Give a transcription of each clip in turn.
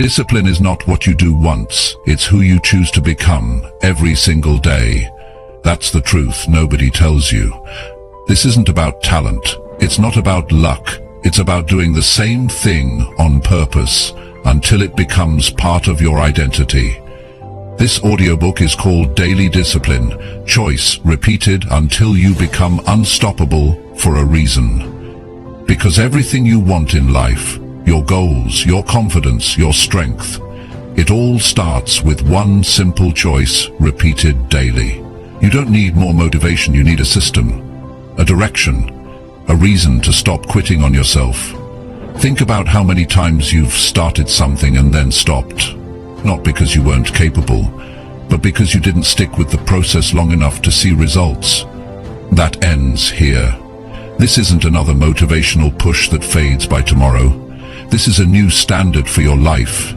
Discipline is not what you do once, it's who you choose to become every single day. That's the truth nobody tells you. This isn't about talent, it's not about luck, it's about doing the same thing on purpose until it becomes part of your identity. This audiobook is called Daily Discipline, Choice Repeated Until You Become Unstoppable for a Reason. Because everything you want in life, your goals, your confidence, your strength, it all starts with one simple choice repeated daily. You don't need more motivation, you need a system, a direction, a reason to stop quitting on yourself. Think about how many times you've started something and then stopped. Not because you weren't capable, but because you didn't stick with the process long enough to see results. That ends here. This isn't another motivational push that fades by tomorrow. This is a new standard for your life.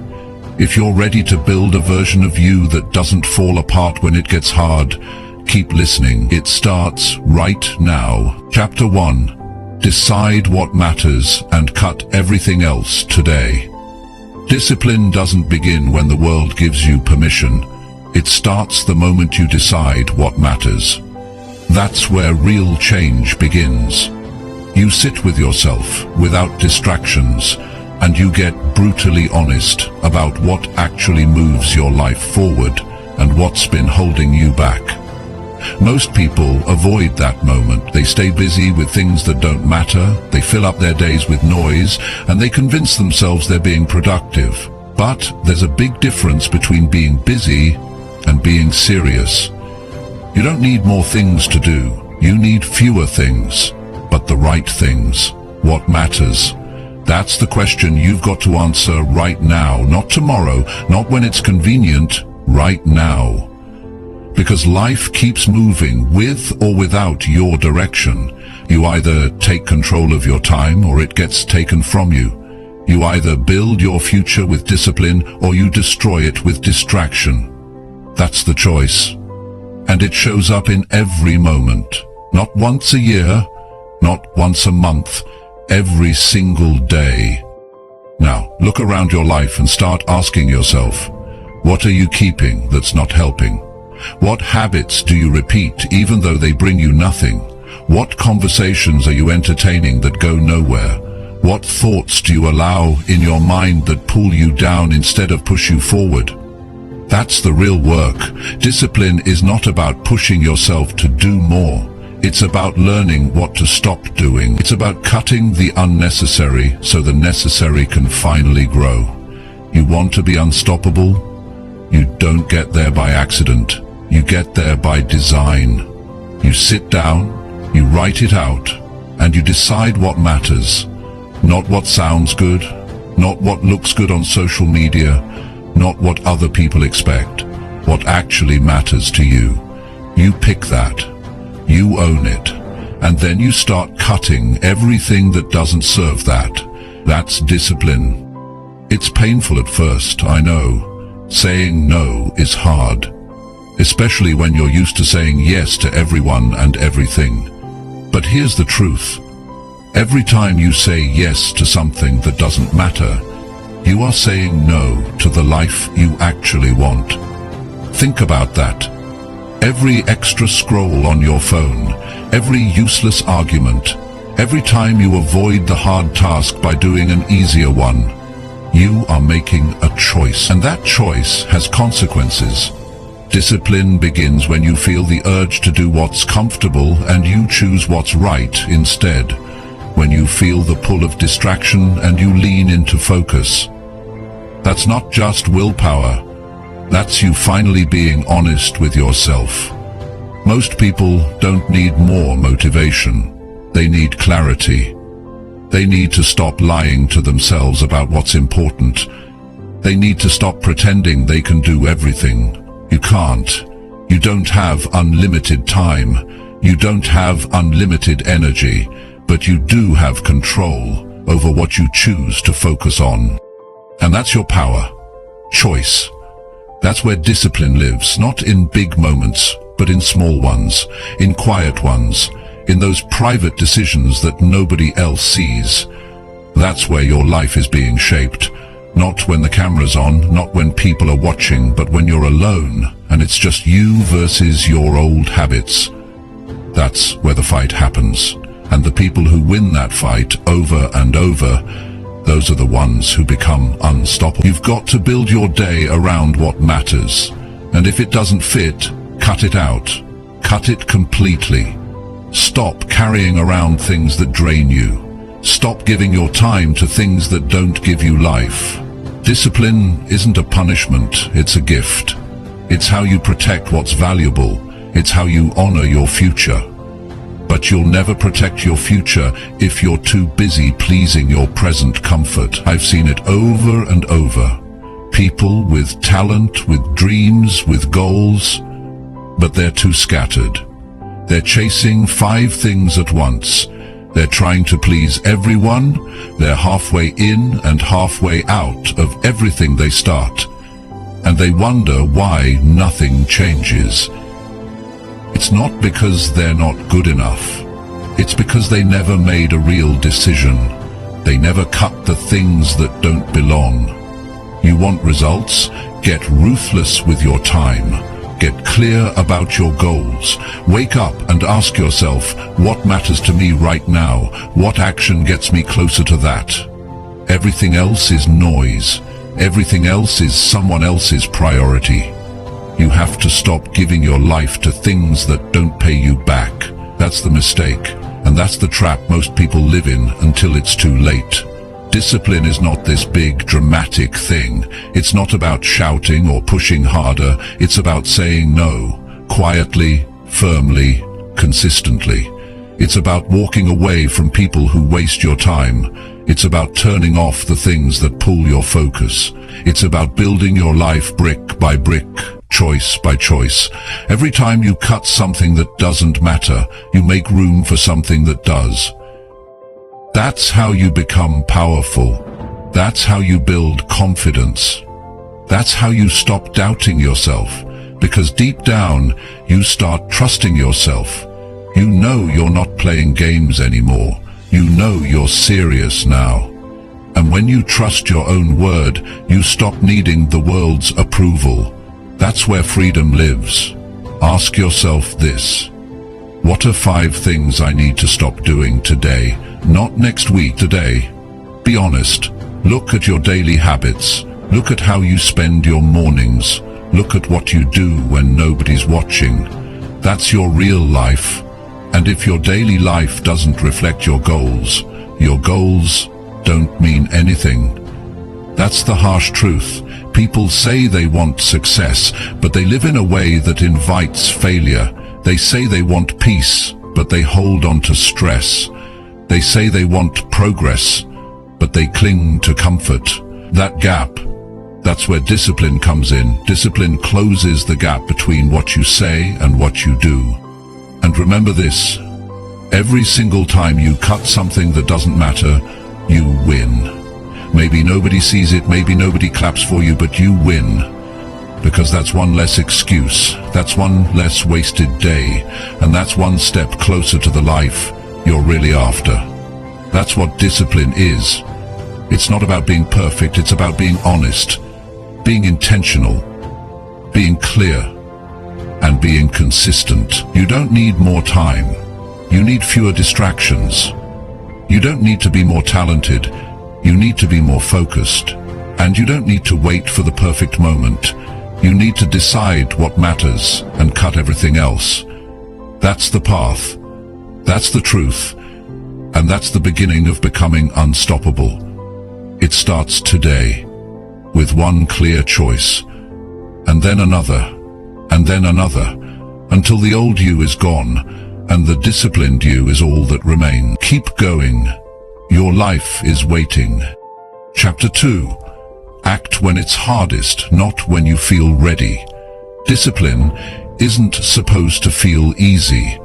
If you're ready to build a version of you that doesn't fall apart when it gets hard, keep listening. It starts right now. Chapter 1. Decide what matters and cut everything else today. Discipline doesn't begin when the world gives you permission. It starts the moment you decide what matters. That's where real change begins. You sit with yourself without distractions, and you get brutally honest about what actually moves your life forward and what's been holding you back. Most people avoid that moment. They stay busy with things that don't matter, they fill up their days with noise, and they convince themselves they're being productive. But there's a big difference between being busy and being serious. You don't need more things to do, you need fewer things, but the right things. What matters? That's the question you've got to answer right now, not tomorrow, not when it's convenient, right now. Because life keeps moving with or without your direction. You either take control of your time or it gets taken from you. You either build your future with discipline or you destroy it with distraction. That's the choice. And it shows up in every moment. Not once a year, not once a month, every single day. Now, look around your life and start asking yourself, what are you keeping that's not helping? What habits do you repeat even though they bring you nothing? What conversations are you entertaining that go nowhere? What thoughts do you allow in your mind that pull you down instead of push you forward? That's the real work. Discipline is not about pushing yourself to do more. It's about learning what to stop doing. It's about cutting the unnecessary so the necessary can finally grow. You want to be unstoppable? You don't get there by accident. You get there by design. You sit down, you write it out, and you decide what matters. Not what sounds good, not what looks good on social media, not what other people expect. What actually matters to you. You pick that. You own it, and then you start cutting everything that doesn't serve that. That's discipline. It's painful at first, I know. Saying no is hard, especially when you're used to saying yes to everyone and everything. But here's the truth. Every time you say yes to something that doesn't matter, you are saying no to the life you actually want. Think about that. Every extra scroll on your phone, every useless argument, every time you avoid the hard task by doing an easier one, you are making a choice, and that choice has consequences. Discipline begins when you feel the urge to do what's comfortable and you choose what's right instead. When you feel the pull of distraction and you lean into focus. That's not just willpower. That's you finally being honest with yourself. Most people don't need more motivation. They need clarity. They need to stop lying to themselves about what's important. They need to stop pretending they can do everything. You can't. You don't have unlimited time. You don't have unlimited energy, but you do have control over what you choose to focus on. And that's your power. Choice. That's where discipline lives, not in big moments, but in small ones, in quiet ones, in those private decisions that nobody else sees. That's where your life is being shaped, Not when the camera's on, not when people are watching, but when you're alone and it's just you versus your old habits. That's where the fight happens. And the people who win that fight over and over, those are the ones who become unstoppable. You've got to build your day around what matters. And if it doesn't fit, cut it out. Cut it completely. Stop carrying around things that drain you. Stop giving your time to things that don't give you life. Discipline isn't a punishment, it's a gift. It's how you protect what's valuable. It's how you honor your future. But you'll never protect your future if you're too busy pleasing your present comfort. I've seen it over and over. People with talent, with dreams, with goals, but they're too scattered. They're chasing 5 things at once. They're trying to please everyone. They're halfway in and halfway out of everything they start. And they wonder why nothing changes. It's not because they're not good enough. It's because they never made a real decision. They never cut the things that don't belong. You want results? Get ruthless with your time. Get clear about your goals. Wake up and ask yourself, what matters to me right now? What action gets me closer to that? Everything else is noise. Everything else is someone else's priority. You have to stop giving your life to things that don't pay you back. That's the mistake, and that's the trap most people live in until it's too late. Discipline is not this big, dramatic thing. It's not about shouting or pushing harder. It's about saying no, quietly, firmly, consistently. It's about walking away from people who waste your time. It's about turning off the things that pull your focus. It's about building your life brick by brick, choice by choice. Every time you cut something that doesn't matter, you make room for something that does. That's how you become powerful. That's how you build confidence. That's how you stop doubting yourself, because deep down, you start trusting yourself. You know you're not playing games anymore. You know you're serious now. And when you trust your own word, you stop needing the world's approval. That's where freedom lives. Ask yourself this. What are 5 things I need to stop doing today? Not next week, today. Be honest. Look at your daily habits. Look at how you spend your mornings. Look at what you do when nobody's watching. That's your real life. And if your daily life doesn't reflect your goals don't mean anything. That's the harsh truth. People say they want success, but they live in a way that invites failure. They say they want peace, but they hold on to stress. They say they want progress, but they cling to comfort. That gap, that's where discipline comes in. Discipline closes the gap between what you say and what you do. And remember this, every single time you cut something that doesn't matter, you win. Maybe nobody sees it, maybe nobody claps for you, but you win. Because that's one less excuse, that's one less wasted day, and that's one step closer to the life you're really after. That's what discipline is. It's not about being perfect, it's about being honest, being intentional, being clear, and being consistent. You don't need more time. You need fewer distractions. You don't need to be more talented. You need to be more focused. And you don't need to wait for the perfect moment. You need to decide what matters and cut everything else. That's the path. That's the truth. And that's the beginning of becoming unstoppable. It starts today, with one clear choice, and then another, until the old you is gone, and the disciplined you is all that remains. Keep going. Your life is waiting. Chapter 2. Act when it's hardest, not when you feel ready. Discipline isn't supposed to feel easy.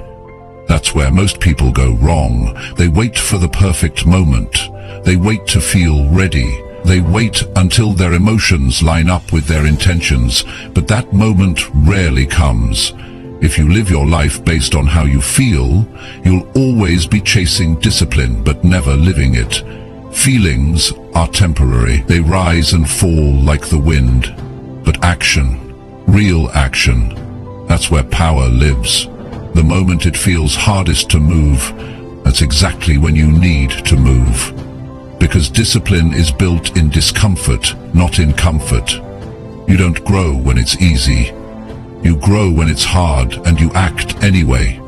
That's where most people go wrong. They wait for the perfect moment. They wait to feel ready. They wait until their emotions line up with their intentions, but that moment rarely comes. If you live your life based on how you feel, you'll always be chasing discipline but never living it. Feelings are temporary. They rise and fall like the wind. But action, real action, that's where power lives. The moment it feels hardest to move, that's exactly when you need to move. Because discipline is built in discomfort, not in comfort. You don't grow when it's easy. You grow when it's hard, and you act anyway.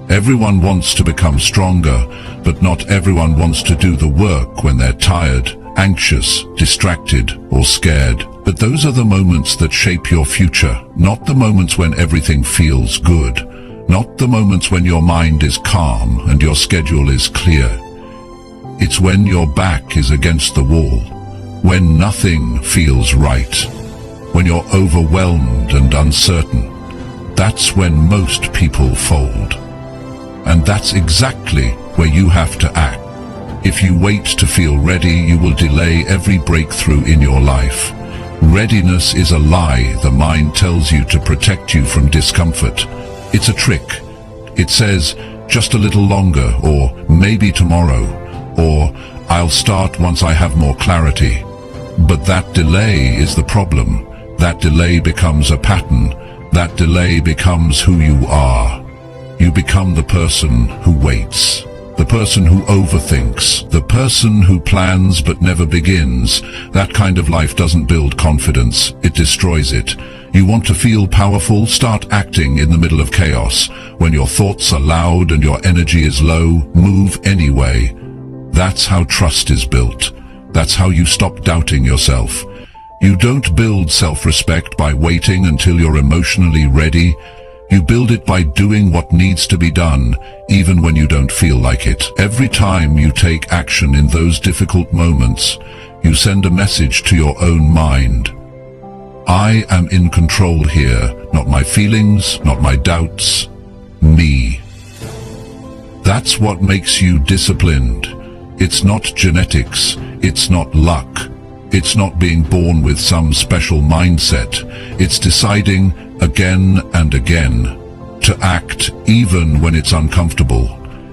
Everyone wants to become stronger, but not everyone wants to do the work when they're tired, anxious, distracted, or scared. But those are the moments that shape your future, not the moments when everything feels good, not the moments when your mind is calm and your schedule is clear. It's when your back is against the wall, when nothing feels right, when you're overwhelmed and uncertain. That's when most people fold. And that's exactly where you have to act. If you wait to feel ready, you will delay every breakthrough in your life. Readiness is a lie the mind tells you to protect you from discomfort. It's a trick. It says, just a little longer, or maybe tomorrow, or I'll start once I have more clarity. But that delay is the problem. That delay becomes a pattern. That delay becomes who you are. You become the person who waits, the person who overthinks, the person who plans but never begins. That kind of life doesn't build confidence, it destroys it. You want to feel powerful? Start acting in the middle of chaos. When your thoughts are loud and your energy is low, move anyway. That's how trust is built. That's how you stop doubting yourself. You don't build self-respect by waiting until you're emotionally ready. You build it by doing what needs to be done, even when you don't feel like it. Every time you take action in those difficult moments, you send a message to your own mind. I am in control here, not my feelings, not my doubts, me. That's what makes you disciplined. It's not genetics, it's not luck, it's not being born with some special mindset. It's deciding again and again to act even when it's uncomfortable,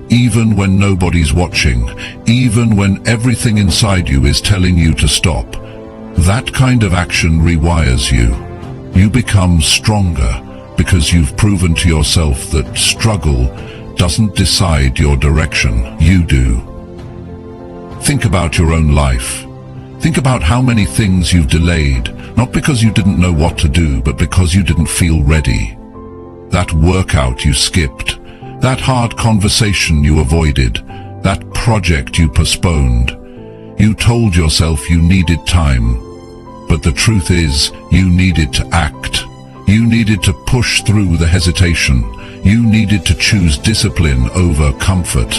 even when nobody's watching, even when everything inside you is telling you to stop. That kind of action rewires you. You become stronger because you've proven to yourself that struggle doesn't decide your direction, you do. Think about your own life. Think about how many things you've delayed, not because you didn't know what to do, but because you didn't feel ready. That workout you skipped, that hard conversation you avoided, that project you postponed. You told yourself you needed time, but the truth is, you needed to act. You needed to push through the hesitation. You needed to choose discipline over comfort.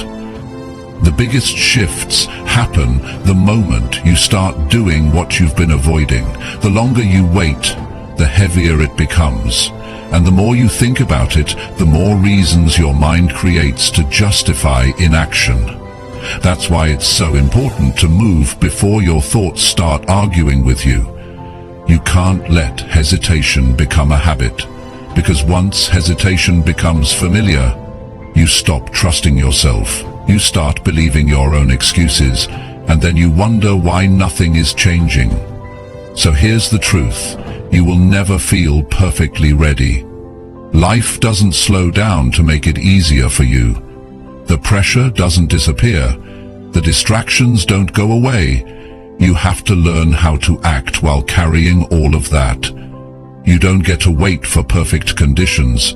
The biggest shifts happen the moment you start doing what you've been avoiding. The longer you wait, the heavier it becomes. And the more you think about it, the more reasons your mind creates to justify inaction. That's why it's so important to move before your thoughts start arguing with you. You can't let hesitation become a habit, because once hesitation becomes familiar, you stop trusting yourself. You start believing your own excuses, and then you wonder why nothing is changing. So here's the truth. You will never feel perfectly ready. Life doesn't slow down to make it easier for you. The pressure doesn't disappear. The distractions don't go away. You have to learn how to act while carrying all of that. You don't get to wait for perfect conditions.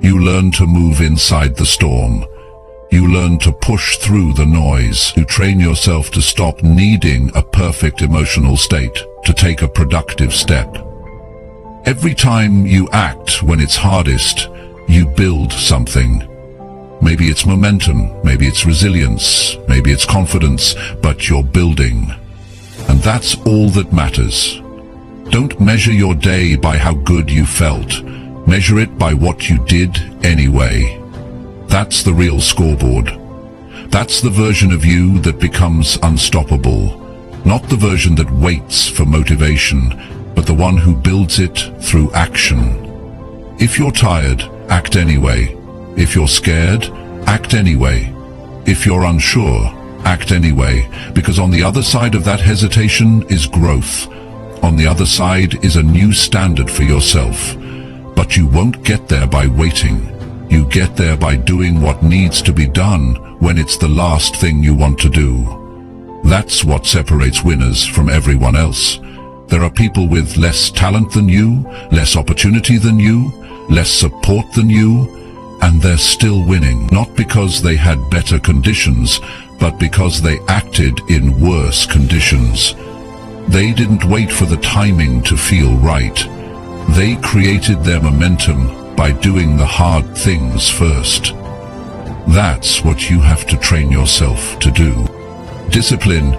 You learn to move inside the storm. You learn to push through the noise. You train yourself to stop needing a perfect emotional state to take a productive step. Every time you act when it's hardest, you build something. Maybe it's momentum, maybe it's resilience, maybe it's confidence, but you're building. And that's all that matters. Don't measure your day by how good you felt. Measure it by what you did anyway. That's the real scoreboard. That's the version of you that becomes unstoppable. Not the version that waits for motivation, but the one who builds it through action. If you're tired, act anyway. If you're scared, act anyway. If you're unsure, Act anyway, because on the other side of that hesitation is growth. On the other side is a new standard for yourself. But you won't get there by waiting. You get there by doing what needs to be done when it's the last thing you want to do. That's what separates winners from everyone else. There are people with less talent than you, less opportunity than you, less support than you, and they're still winning, not because they had better conditions, but because they acted in worse conditions. They didn't wait for the timing to feel right. They created their momentum by doing the hard things first. That's what you have to train yourself to do. Discipline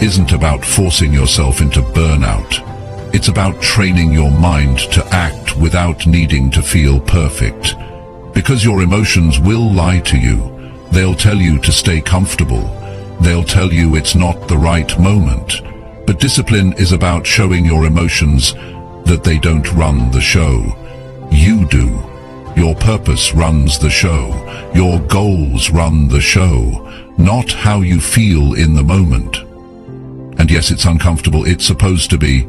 isn't about forcing yourself into burnout. It's about training your mind to act without needing to feel perfect. Because your emotions will lie to you. They'll tell you to stay comfortable. They'll tell you it's not the right moment. But discipline is about showing your emotions that they don't run the show. You do. Your purpose runs the show. Your goals run the show, not how you feel in the moment. And yes, it's uncomfortable, it's supposed to be.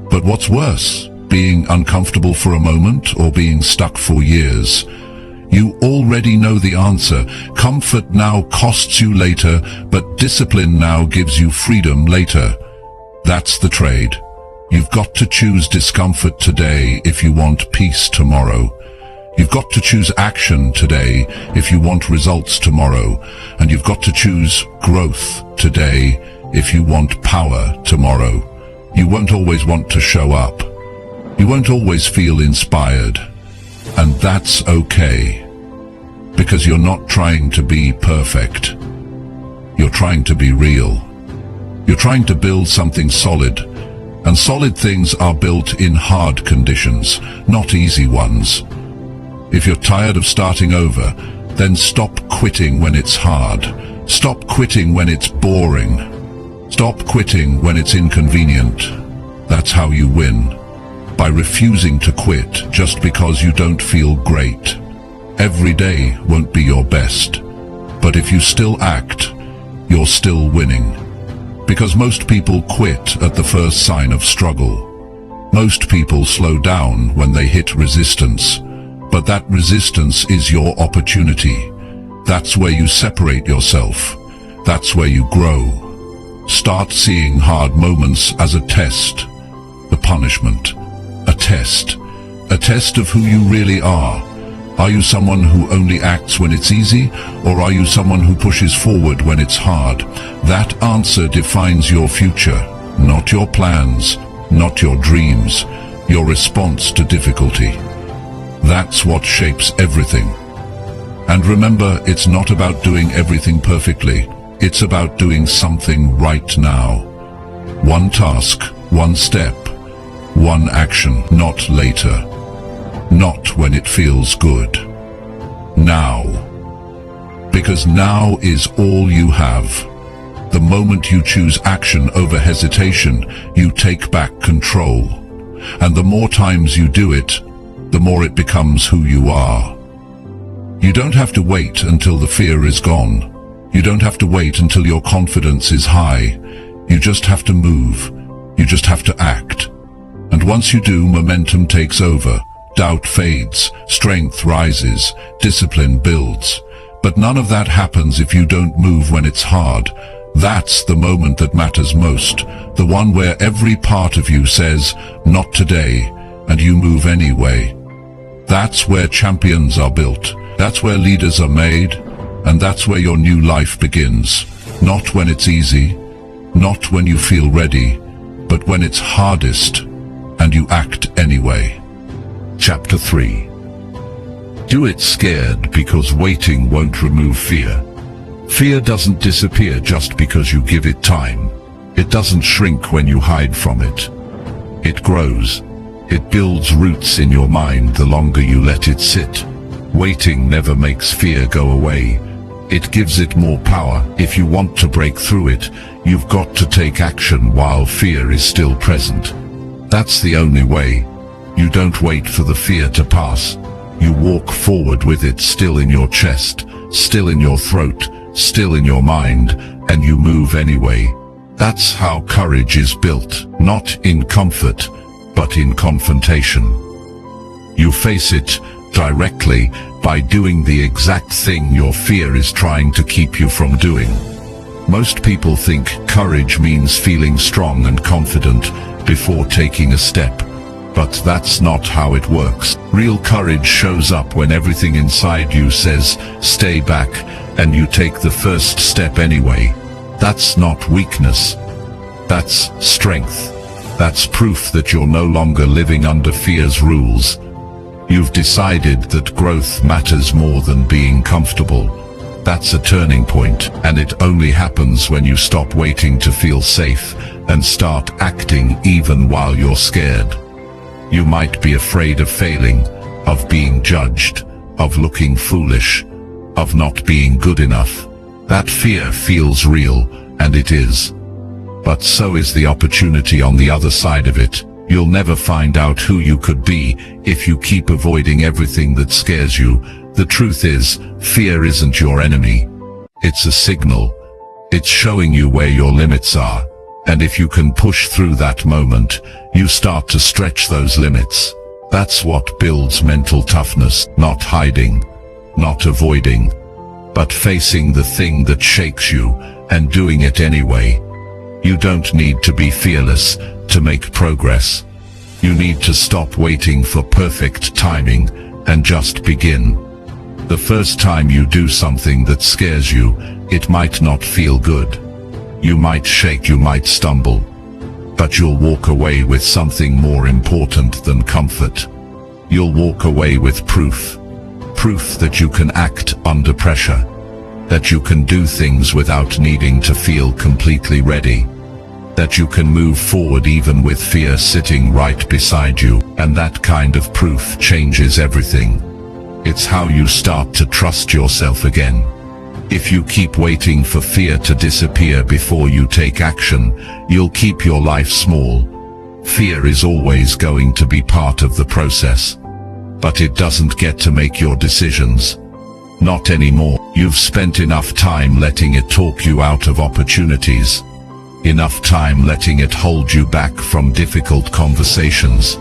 But what's worse, being uncomfortable for a moment or being stuck for years? You already know the answer. Comfort now costs you later, but discipline now gives you freedom later. That's the trade. You've got to choose discomfort today if you want peace tomorrow. You've got to choose action today if you want results tomorrow. And you've got to choose growth today if you want power tomorrow. You won't always want to show up. You won't always feel inspired. And that's okay. Because you're not trying to be perfect. You're trying to be real. You're trying to build something solid. And solid things are built in hard conditions, not easy ones. If you're tired of starting over, then stop quitting when it's hard. Stop quitting when it's boring. Stop quitting when it's inconvenient. That's how you win. By refusing to quit just because you don't feel great. Every day won't be your best. But if you still act, you're still winning. Because most people quit at the first sign of struggle. Most people slow down when they hit resistance. But that resistance is your opportunity. That's where you separate yourself. That's where you grow. Start seeing hard moments as a test. The punishment. A test. A test of who you really are. Are you someone who only acts when it's easy, or are you someone who pushes forward when it's hard? That answer defines your future, not your plans, not your dreams, your response to difficulty. That's what shapes everything. And remember, it's not about doing everything perfectly. It's about doing something right now. One task, one step, one action, not later. Not when it feels good. Now. Because now is all you have. The moment you choose action over hesitation, you take back control. And the more times you do it, the more it becomes who you are. You don't have to wait until the fear is gone. You don't have to wait until your confidence is high. You just have to move. You just have to act. And once you do, momentum takes over. Doubt fades, strength rises, discipline builds. But none of that happens if you don't move when it's hard. That's the moment that matters most, the one where every part of you says, not today, and you move anyway. That's where champions are built, that's where leaders are made, and that's where your new life begins. Not when it's easy, not when you feel ready, but when it's hardest, and you act anyway. Chapter 3. Do it scared, because waiting won't remove fear. Fear doesn't disappear just because you give it time. It doesn't shrink when you hide from it. It grows. It builds roots in your mind the longer you let it sit. Waiting never makes fear go away. It gives it more power. If you want to break through it, you've got to take action while fear is still present. That's the only way. You don't wait for the fear to pass. You walk forward with it still in your chest, still in your throat, still in your mind, and you move anyway. That's how courage is built, not in comfort, but in confrontation. You face it directly by doing the exact thing your fear is trying to keep you from doing. Most people think courage means feeling strong and confident before taking a step, but that's not how it works. Real courage shows up when everything inside you says, stay back, and you take the first step anyway. That's not weakness. That's strength. That's proof that you're no longer living under fear's rules. You've decided that growth matters more than being comfortable. That's a turning point, and it only happens when you stop waiting to feel safe and start acting even while you're scared. You might be afraid of failing, of being judged, of looking foolish, of not being good enough. That fear feels real, and it is. But so is the opportunity on the other side of it. You'll never find out who you could be if you keep avoiding everything that scares you. The truth is, fear isn't your enemy. It's a signal. It's showing you where your limits are. And if you can push through that moment, you start to stretch those limits. That's what builds mental toughness, not hiding, not avoiding, but facing the thing that shakes you and doing it anyway. You don't need to be fearless to make progress. You need to stop waiting for perfect timing and just begin. The first time you do something that scares you, it might not feel good. You might shake, you might stumble, but you'll walk away with something more important than comfort. You'll walk away with proof that you can act under pressure, that you can do things without needing to feel completely ready, that you can move forward even with fear sitting right beside you, and that kind of proof changes everything. It's how you start to trust yourself again. If you keep waiting for fear to disappear before you take action, you'll keep your life small. Fear is always going to be part of the process, but it doesn't get to make your decisions. Not anymore. You've spent enough time letting it talk you out of opportunities, enough time letting it hold you back from difficult conversations,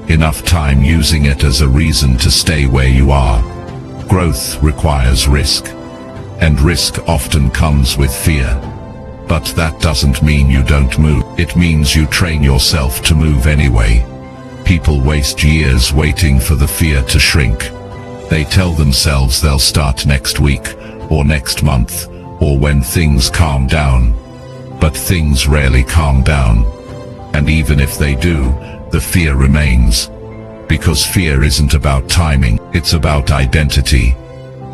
enough time using it as a reason to stay where you are. Growth requires risk, and risk often comes with fear. But that doesn't mean you don't move. It means you train yourself to move anyway. People waste years waiting for the fear to shrink. They tell themselves they'll start next week, or next month, or when things calm down. But things rarely calm down. And even if they do, the fear remains. Because fear isn't about timing, it's about identity.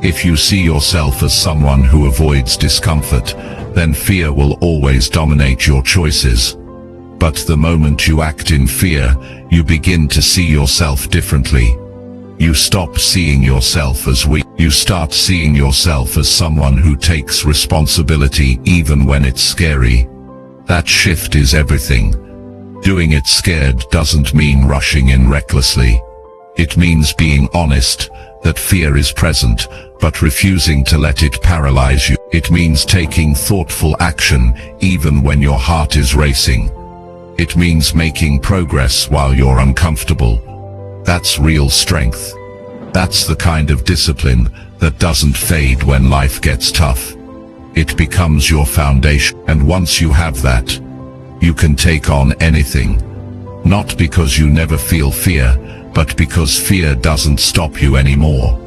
If you see yourself as someone who avoids discomfort, then fear will always dominate your choices. But the moment you act in fear, you begin to see yourself differently. You stop seeing yourself as weak. You start seeing yourself as someone who takes responsibility even when it's scary. That shift is everything. Doing it scared doesn't mean rushing in recklessly. It means being honest that fear is present, but refusing to let it paralyze you. It means taking thoughtful action even when your heart is racing. It means making progress while you're uncomfortable. That's real strength. That's the kind of discipline that doesn't fade when life gets tough. It becomes your foundation, and once you have that, you can take on anything. Not because you never feel fear, but because fear doesn't stop you anymore.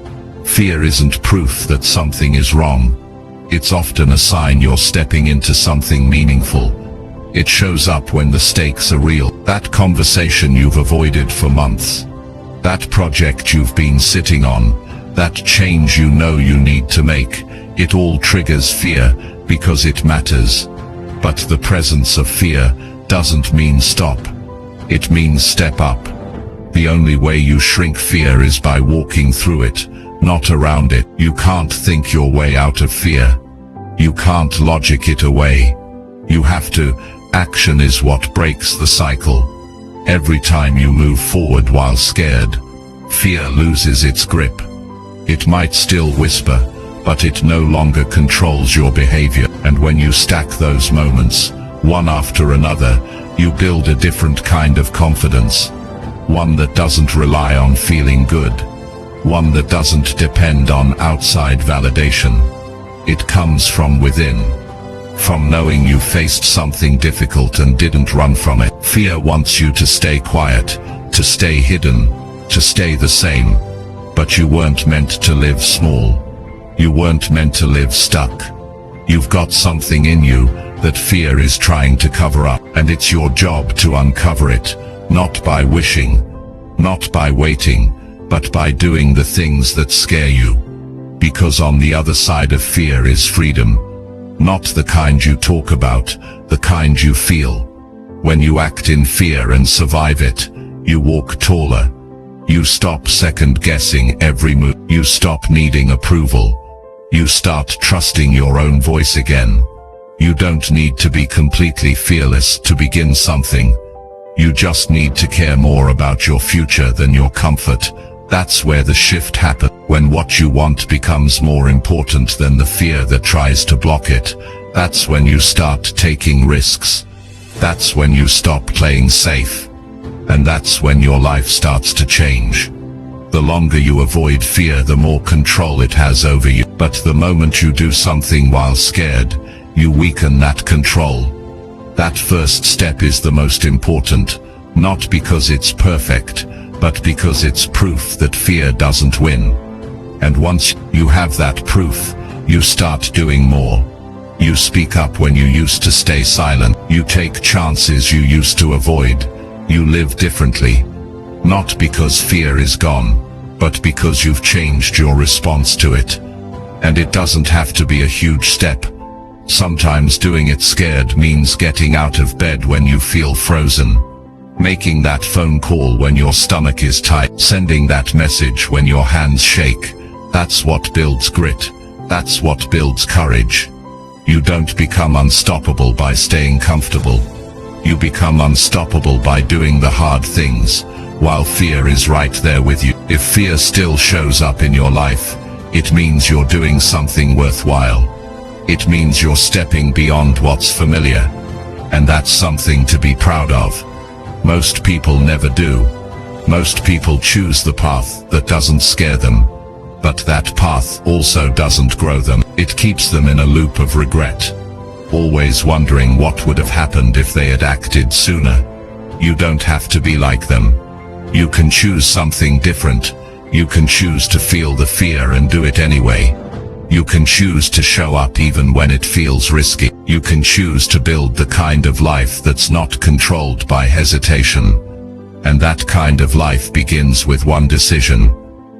Fear isn't proof that something is wrong. It's often a sign you're stepping into something meaningful. It shows up when the stakes are real. That conversation you've avoided for months. That project you've been sitting on. That change you know you need to make. It all triggers fear because it matters. But the presence of fear doesn't mean stop. It means step up. The only way you shrink fear is by walking through it, not around it. You can't think your way out of fear. You can't logic it away. You have to. Action is what breaks the cycle. Every time you move forward while scared, fear loses its grip. It might still whisper, but it no longer controls your behavior. And when you stack those moments, one after another, you build a different kind of confidence. One that doesn't rely on feeling good. One that doesn't depend on outside validation. It comes from within. From knowing you faced something difficult and didn't run from it. Fear wants you to stay quiet, to stay hidden, to stay the same. But you weren't meant to live small. You weren't meant to live stuck. You've got something in you that fear is trying to cover up, and it's your job to uncover it, not by wishing, not by waiting, but by doing the things that scare you. Because on the other side of fear is freedom. Not the kind you talk about, the kind you feel. When you act in fear and survive it, you walk taller. You stop second-guessing every move. You stop needing approval. You start trusting your own voice again. You don't need to be completely fearless to begin something. You just need to care more about your future than your comfort. That's where the shift happens. When what you want becomes more important than the fear that tries to block it, that's when you start taking risks. That's when you stop playing safe. And that's when your life starts to change. The longer you avoid fear, the more control it has over you. But the moment you do something while scared, you weaken that control. That first step is the most important, not because it's perfect, but because it's proof that fear doesn't win. And once you have that proof, you start doing more. You speak up when you used to stay silent. You take chances you used to avoid. You live differently. Not because fear is gone, but because you've changed your response to it. And it doesn't have to be a huge step. Sometimes doing it scared means getting out of bed when you feel frozen. Making that phone call when your stomach is tight. Sending that message when your hands shake. That's what builds grit. That's what builds courage. You don't become unstoppable by staying comfortable. You become unstoppable by doing the hard things, while fear is right there with you. If fear still shows up in your life, it means you're doing something worthwhile. It means you're stepping beyond what's familiar. And that's something to be proud of. Most people never do. Most people choose the path that doesn't scare them. But that path also doesn't grow them. It keeps them in a loop of regret. Always wondering what would have happened if they had acted sooner. You don't have to be like them. You can choose something different. You can choose to feel the fear and do it anyway. You can choose to show up even when it feels risky. You can choose to build the kind of life that's not controlled by hesitation. And that kind of life begins with one decision.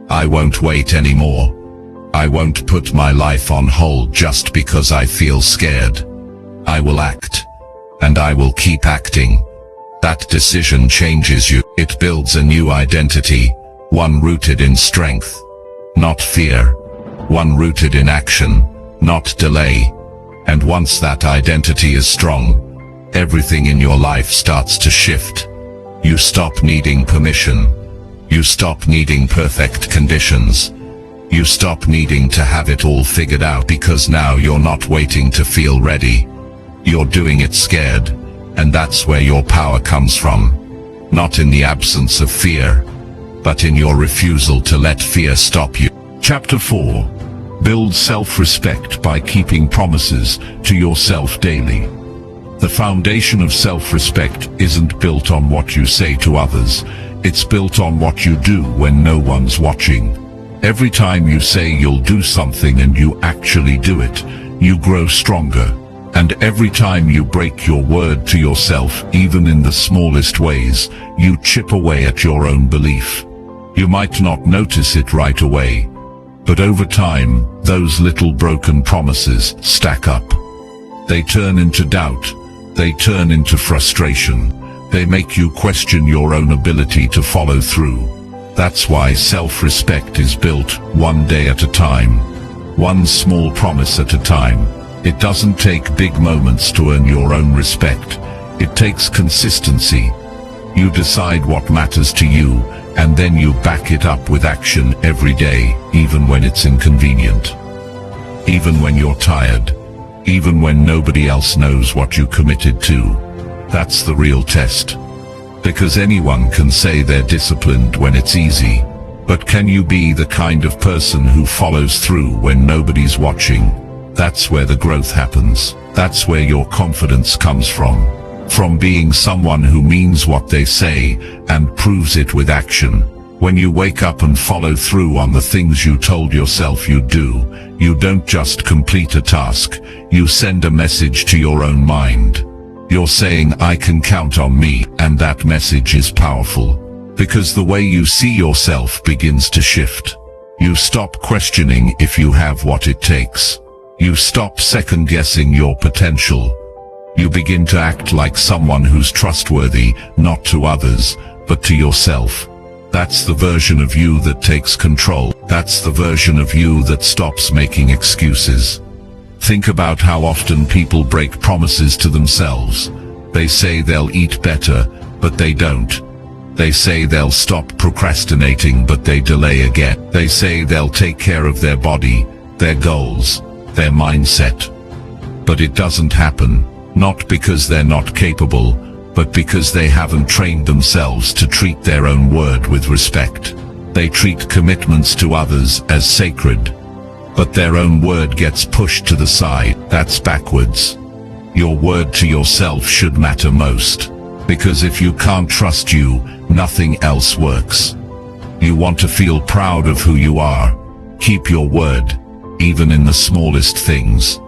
I won't wait anymore. I won't put my life on hold just because I feel scared. I will act. And I will keep acting. That decision changes you. It builds a new identity, one rooted in strength, not fear. One rooted in action, not delay. And once that identity is strong, everything in your life starts to shift. You stop needing permission. You stop needing perfect conditions. You stop needing to have it all figured out, because now you're not waiting to feel ready. You're doing it scared, and that's where your power comes from. Not in the absence of fear, but in your refusal to let fear stop you. Chapter 4. Build self-respect by keeping promises to yourself daily. The foundation of self-respect isn't built on what you say to others. It's built on what you do when no one's watching. Every time you say you'll do something and you actually do it, you grow stronger. And every time you break your word to yourself, even in the smallest ways, you chip away at your own belief. You might not notice it right away, but over time, those little broken promises stack up. They turn into doubt. They turn into frustration. They make you question your own ability to follow through. That's why self-respect is built one day at a time. One small promise at a time. It doesn't take big moments to earn your own respect. It takes consistency. You decide what matters to you, and then you back it up with action every day, even when it's inconvenient. even when you're tired, even when nobody else knows what you committed to. That's the real test. Because anyone can say they're disciplined when it's easy, but can you be the kind of person who follows through when nobody's watching? That's where the growth happens. That's where your confidence comes from. From being someone who means what they say and proves it with action. When you wake up and follow through on the things you told yourself you'd do, you don't just complete a task, you send a message to your own mind. You're saying, I can count on me, and that message is powerful. Because the way you see yourself begins to shift. You stop questioning if you have what it takes. You stop second-guessing your potential. You begin to act like someone who's trustworthy, not to others, but to yourself. That's the version of you that takes control. That's the version of you that stops making excuses. Think about how often people break promises to themselves. They say they'll eat better, but they don't. They say they'll stop procrastinating, but they delay again. They say they'll take care of their body, their goals, their mindset. But it doesn't happen, not because they're not capable, but because they haven't trained themselves to treat their own word with respect. They treat commitments to others as sacred, but their own word gets pushed to the side. That's backwards. Your word to yourself should matter most, because if you can't trust you, nothing else works. You want to feel proud of who you are. Keep your word, even in the smallest things.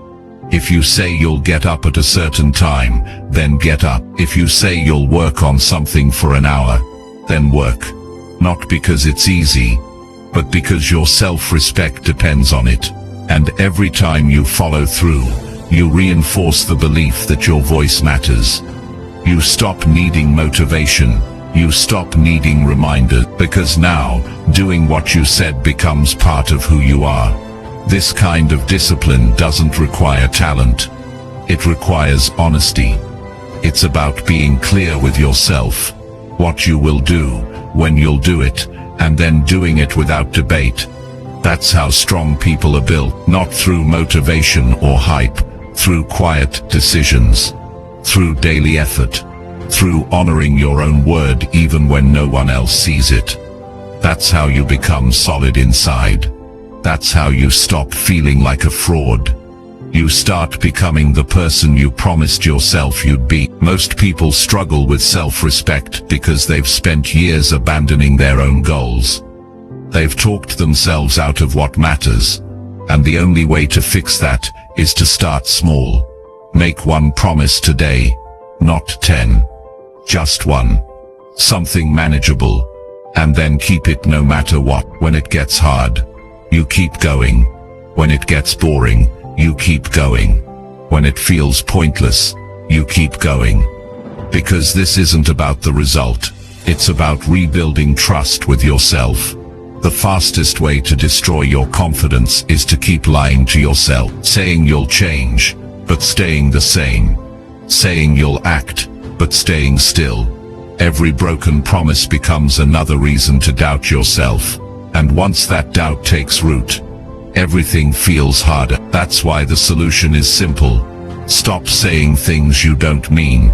If you say you'll get up at a certain time, then get up. If you say you'll work on something for an hour, then work. Not because it's easy, but because your self-respect depends on it. And every time you follow through, you reinforce the belief that your voice matters. You stop needing motivation. You stop needing reminders, because now, doing what you said becomes part of who you are. This kind of discipline doesn't require talent. It requires honesty. It's about being clear with yourself. What you will do, when you'll do it, and then doing it without debate. That's how strong people are built, not through motivation or hype, through quiet decisions, through daily effort, through honoring your own word even when no one else sees it. That's how you become solid inside. That's how you stop feeling like a fraud. You start becoming the person you promised yourself you'd be. Most people struggle with self-respect because they've spent years abandoning their own goals. They've talked themselves out of what matters, and the only way to fix that is to start small. Make one promise today, not 10. Just one. Something manageable, and then keep it no matter what. When it gets hard, you keep going. When it gets boring, you keep going. When it feels pointless, you keep going. Because this isn't about the result. It's about rebuilding trust with yourself. The fastest way to destroy your confidence is to keep lying to yourself. Saying you'll change, but staying the same. Saying you'll act, but staying still. Every broken promise becomes another reason to doubt yourself. And once that doubt takes root, everything feels harder. That's why the solution is simple. Stop saying things you don't mean,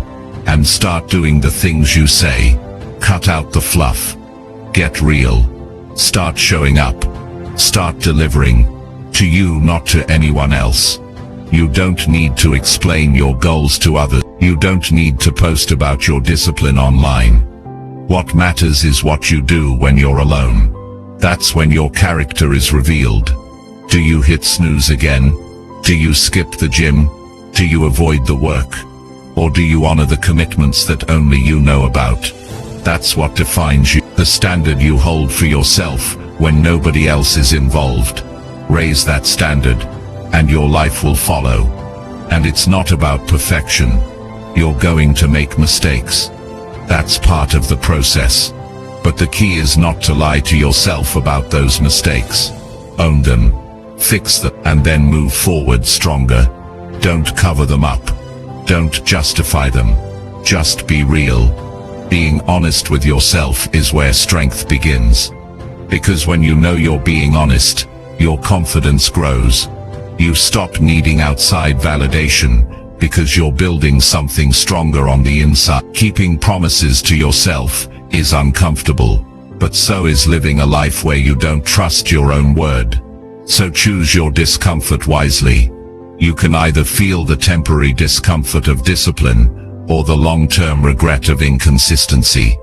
and start doing the things you say. Cut out the fluff. Get real. Start showing up. Start delivering. To you, not to anyone else. You don't need to explain your goals to others. You don't need to post about your discipline online. What matters is what you do when you're alone. That's when your character is revealed. Do you hit snooze again? Do you skip the gym? Do you avoid the work? Or do you honor the commitments that only you know about? That's what defines you. The standard you hold for yourself when nobody else is involved. Raise that standard, and your life will follow. And it's not about perfection. You're going to make mistakes. That's part of the process. But the key is not to lie to yourself about those mistakes. Own them, fix them, and then move forward stronger. Don't cover them up. Don't justify them. Just be real. Being honest with yourself is where strength begins. Because when you know you're being honest, your confidence grows. You stop needing outside validation, because you're building something stronger on the inside. Keeping promises to yourself is uncomfortable, but so is living a life where you don't trust your own word. So choose your discomfort wisely. You can either feel the temporary discomfort of discipline, or the long-term regret of inconsistency.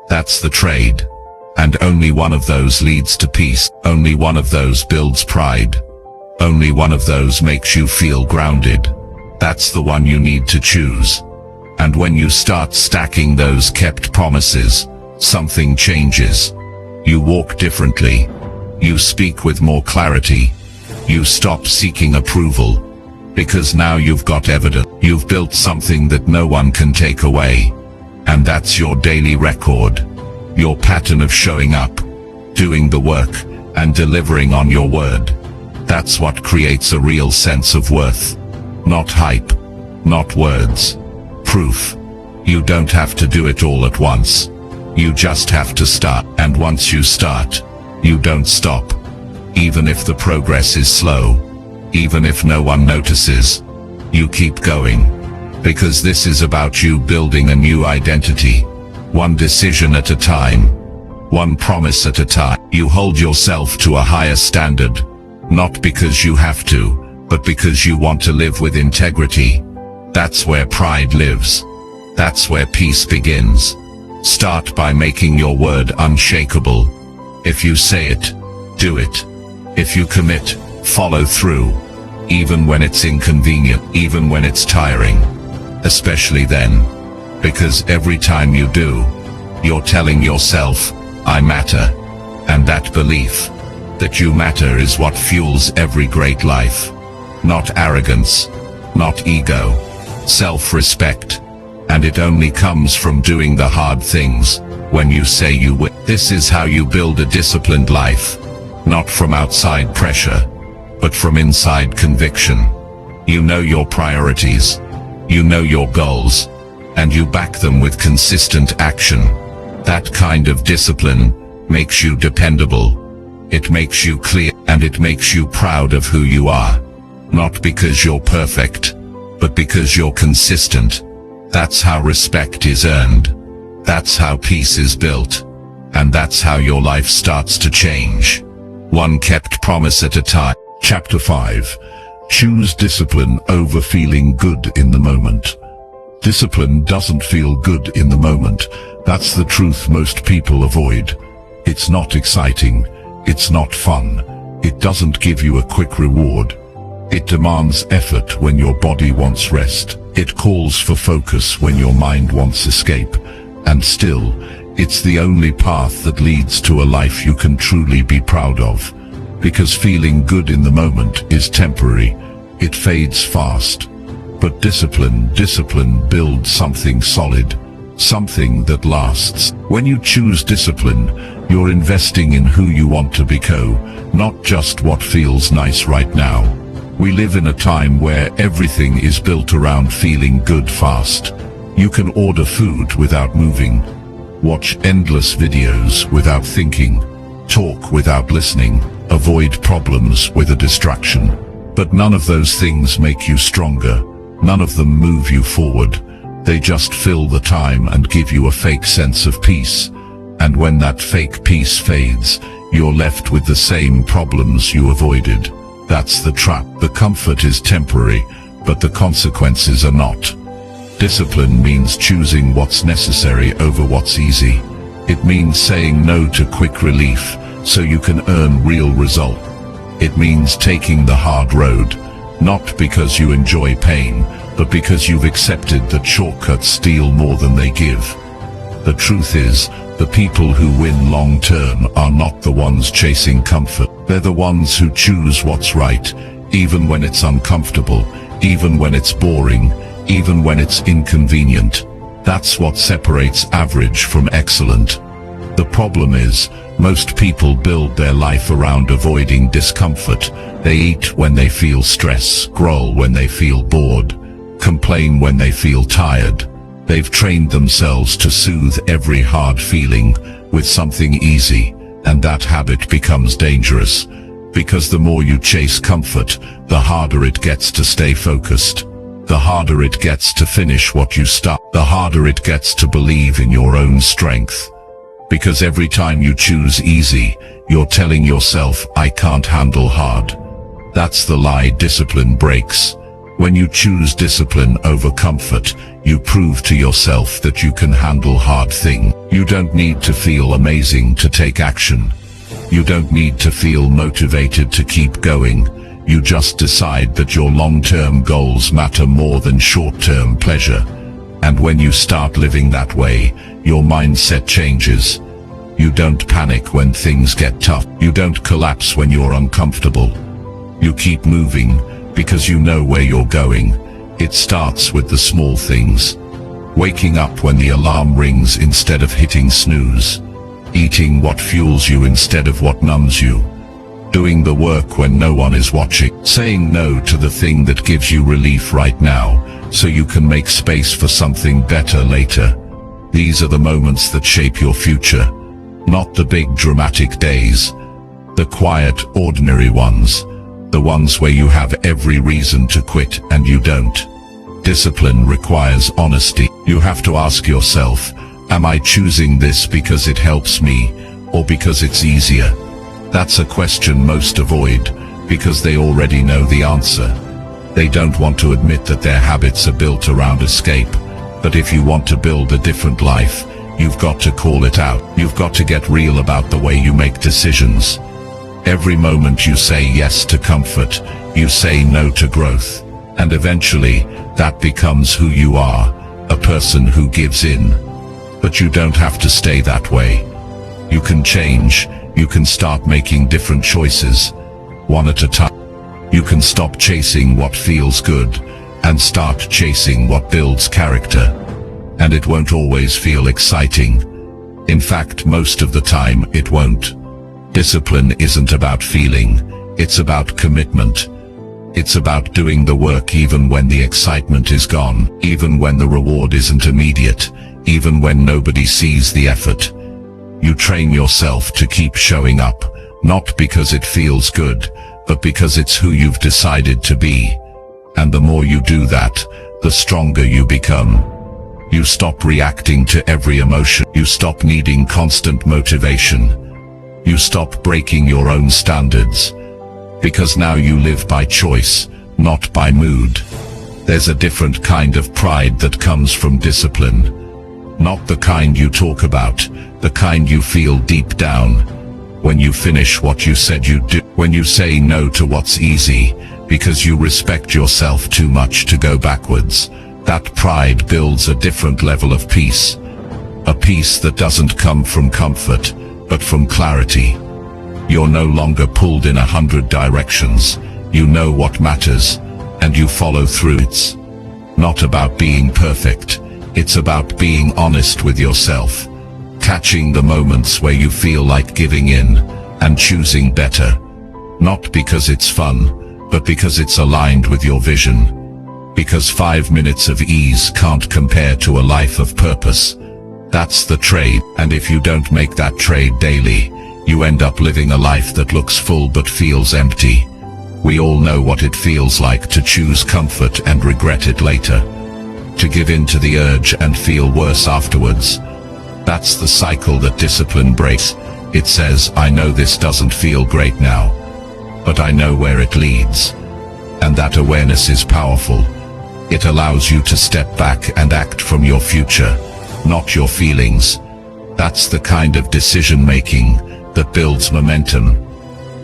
That's the trade. And only one of those leads to peace. Only one of those builds pride. Only one of those makes you feel grounded. That's the one you need to choose. And when you start stacking those kept promises, something changes. You walk differently. You speak with more clarity. You stop seeking approval. Because now you've got evidence. You've built something that no one can take away. And that's your daily record. Your pattern of showing up, doing the work, and delivering on your word. That's what creates a real sense of worth. Not hype, not words. Proof. You don't have to do it all at once. You just have to start. And once you start, you don't stop. Even if the progress is slow, even if no one notices, you keep going. Because this is about you building a new identity. One decision at a time. One promise at a time. You hold yourself to a higher standard. Not because you have to, but because you want to live with integrity. That's where pride lives. That's where peace begins. Start by making your word unshakable. If you say it, do it. If you commit, follow through. Even when it's inconvenient, even when it's tiring. Especially then. Because every time you do, you're telling yourself, I matter. And that belief, that you matter, is what fuels every great life. Not arrogance, not ego, self-respect. And it only comes from doing the hard things, when you say you will. This is how you build a disciplined life. Not from outside pressure, but from inside conviction. You know your priorities. You know your goals. And you back them with consistent action. That kind of discipline makes you dependable. It makes you clear, and it makes you proud of who you are. Not because you're perfect, but because you're consistent. That's how respect is earned. That's how peace is built. And that's how your life starts to change. One kept promise at a time. Chapter 5. Choose discipline over feeling good in the moment. Discipline doesn't feel good in the moment. That's the truth most people avoid. It's not exciting. It's not fun. It doesn't give you a quick reward. It demands effort when your body wants rest. It calls for focus when your mind wants escape. And still, it's the only path that leads to a life you can truly be proud of. Because feeling good in the moment is temporary. It fades fast. But discipline builds something solid, something that lasts. When you choose discipline, you're investing in who you want to become, not just what feels nice right now. We live in a time where everything is built around feeling good fast. You can order food without moving, watch endless videos without thinking, talk without listening, avoid problems with a distraction. But none of those things make you stronger. None of them move you forward. They just fill the time and give you a fake sense of peace. And when that fake peace fades, you're left with the same problems you avoided. That's the trap. The comfort is temporary, but the consequences are not. Discipline means choosing what's necessary over what's easy. It means saying no to quick relief so you can earn real result. It means taking the hard road. Not because you enjoy pain, but because you've accepted that shortcuts steal more than they give. The truth is, the people who win long term are not the ones chasing comfort. They're the ones who choose what's right, even when it's uncomfortable, even when it's boring, even when it's inconvenient. That's what separates average from excellent. The problem is, most people build their life around avoiding discomfort. They eat when they feel stress, scroll when they feel bored, complain when they feel tired. They've trained themselves to soothe every hard feeling with something easy, and that habit becomes dangerous. Because the more you chase comfort, the harder it gets to stay focused. The harder it gets to finish what you start. The harder it gets to believe in your own strength. Because every time you choose easy, you're telling yourself, I can't handle hard. That's the lie discipline breaks. When you choose discipline over comfort, you prove to yourself that you can handle hard things. You don't need to feel amazing to take action. You don't need to feel motivated to keep going. You just decide that your long-term goals matter more than short-term pleasure. And when you start living that way, your mindset changes. You don't panic when things get tough. You don't collapse when you're uncomfortable. You keep moving because you know where you're going. It starts with the small things. Waking up when the alarm rings instead of hitting snooze. Eating what fuels you instead of what numbs you. Doing the work when no one is watching. Saying no to the thing that gives you relief right now, so you can make space for something better later. These are the moments that shape your future. Not the big dramatic days. The quiet, ordinary ones. The ones where you have every reason to quit and you don't. Discipline requires honesty. You have to ask yourself, am I choosing this because it helps me, or because it's easier? That's a question most avoid, because they already know the answer. They don't want to admit that their habits are built around escape. But if you want to build a different life, you've got to call it out. You've got to get real about the way you make decisions. Every moment you say yes to comfort, you say no to growth. And eventually, that becomes who you are, a person who gives in. But you don't have to stay that way. You can change. You can start making different choices, one at a time. You can stop chasing what feels good and start chasing what builds character. And it won't always feel exciting. In fact, most of the time it won't. Discipline isn't about feeling, it's about commitment. It's about doing the work even when the excitement is gone, even when the reward isn't immediate, even when nobody sees the effort. You train yourself to keep showing up, not because it feels good, but because it's who you've decided to be. And the more you do that, the stronger you become. You stop reacting to every emotion. You stop needing constant motivation. You stop breaking your own standards. Because now you live by choice, not by mood. There's a different kind of pride that comes from discipline. Not the kind you talk about, the kind you feel deep down. When you finish what you said you'd do. When you say no to what's easy, because you respect yourself too much to go backwards. That pride builds a different level of peace. A peace that doesn't come from comfort, but from clarity. You're no longer pulled in 100 directions. You know what matters, and you follow through. It's not about being perfect. It's about being honest with yourself. Catching the moments where you feel like giving in, and choosing better. Not because it's fun, but because it's aligned with your vision. Because 5 minutes of ease can't compare to a life of purpose. That's the trade, and if you don't make that trade daily, you end up living a life that looks full but feels empty. We all know what it feels like to choose comfort and regret it later. To give in to the urge and feel worse afterwards. That's the cycle that discipline breaks. It says, I know this doesn't feel great now, but I know where it leads. And that awareness is powerful. It allows you to step back and act from your future, not your feelings. That's the kind of decision-making that builds momentum.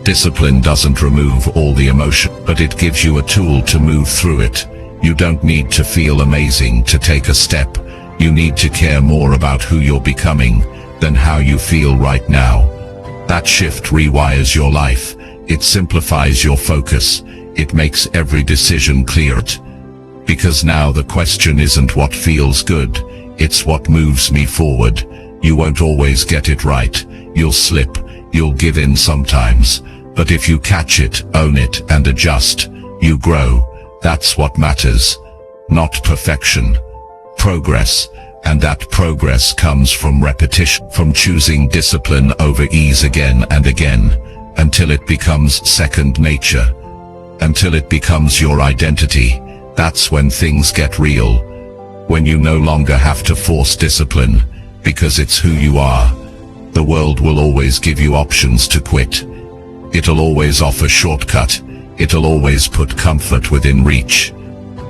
Discipline doesn't remove all the emotion, but it gives you a tool to move through it. You don't need to feel amazing to take a step. You need to care more about who you're becoming than how you feel right now. That shift rewires your life. It simplifies your focus. It makes every decision clear. Because now the question isn't what feels good, it's what moves me forward. You won't always get it right. You'll slip, you'll give in sometimes. But if you catch it, own it, and adjust, you grow. That's what matters. Not perfection. Progress. And that progress comes from repetition, from choosing discipline over ease again and again. until it becomes second nature, until it becomes your identity. That's when things get real, when you no longer have to force discipline, because it's who you are. The world will always give you options to quit. It'll always offer shortcut. It'll always put comfort within reach.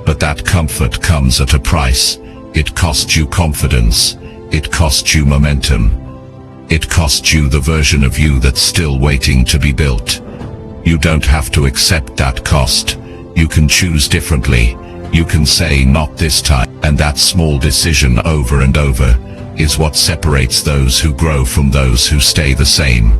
But that comfort comes at a price. It costs you confidence. It costs you momentum. It costs you the version of you that's still waiting to be built. You don't have to accept that cost. You can choose differently. You can say not this time. And that small decision over and over is what separates those who grow from those who stay the same.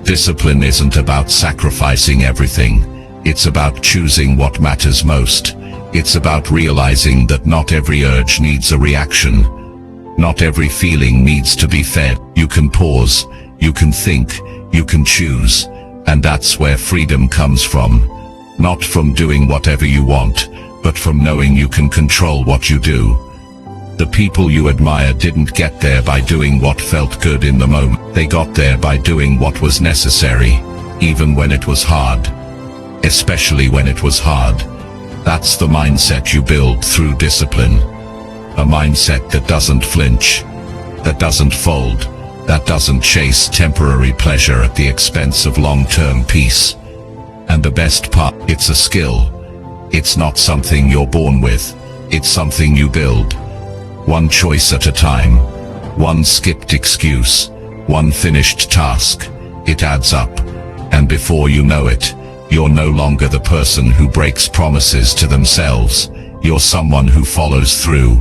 Discipline isn't about sacrificing everything. It's about choosing what matters most. It's about realizing that not every urge needs a reaction. Not every feeling needs to be fed. You can pause, you can think, you can choose, and that's where freedom comes from. Not from doing whatever you want, but from knowing you can control what you do. The people you admire didn't get there by doing what felt good in the moment. They got there by doing what was necessary, even when it was hard. Especially when it was hard. That's the mindset you build through discipline. A mindset that doesn't flinch, that doesn't fold, that doesn't chase temporary pleasure at the expense of long-term peace. And the best part, it's a skill. It's not something you're born with. It's something you build. One choice at a time. One skipped excuse. One finished task. It adds up. And before you know it, you're no longer the person who breaks promises to themselves. You're someone who follows through,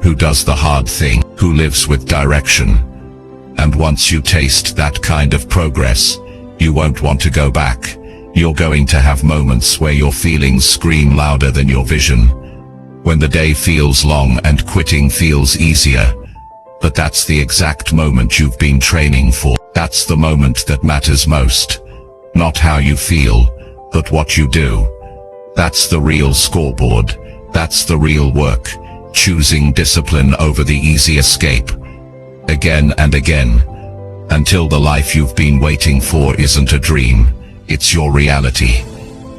who does the hard thing, who lives with direction. And once you taste that kind of progress, you won't want to go back. You're going to have moments where your feelings scream louder than your vision. When the day feels long and quitting feels easier. But that's the exact moment you've been training for. That's the moment that matters most. Not how you feel, but what you do. That's the real scoreboard. That's the real work. Choosing discipline over the easy escape. Again and again. Until the life you've been waiting for isn't a dream. It's your reality.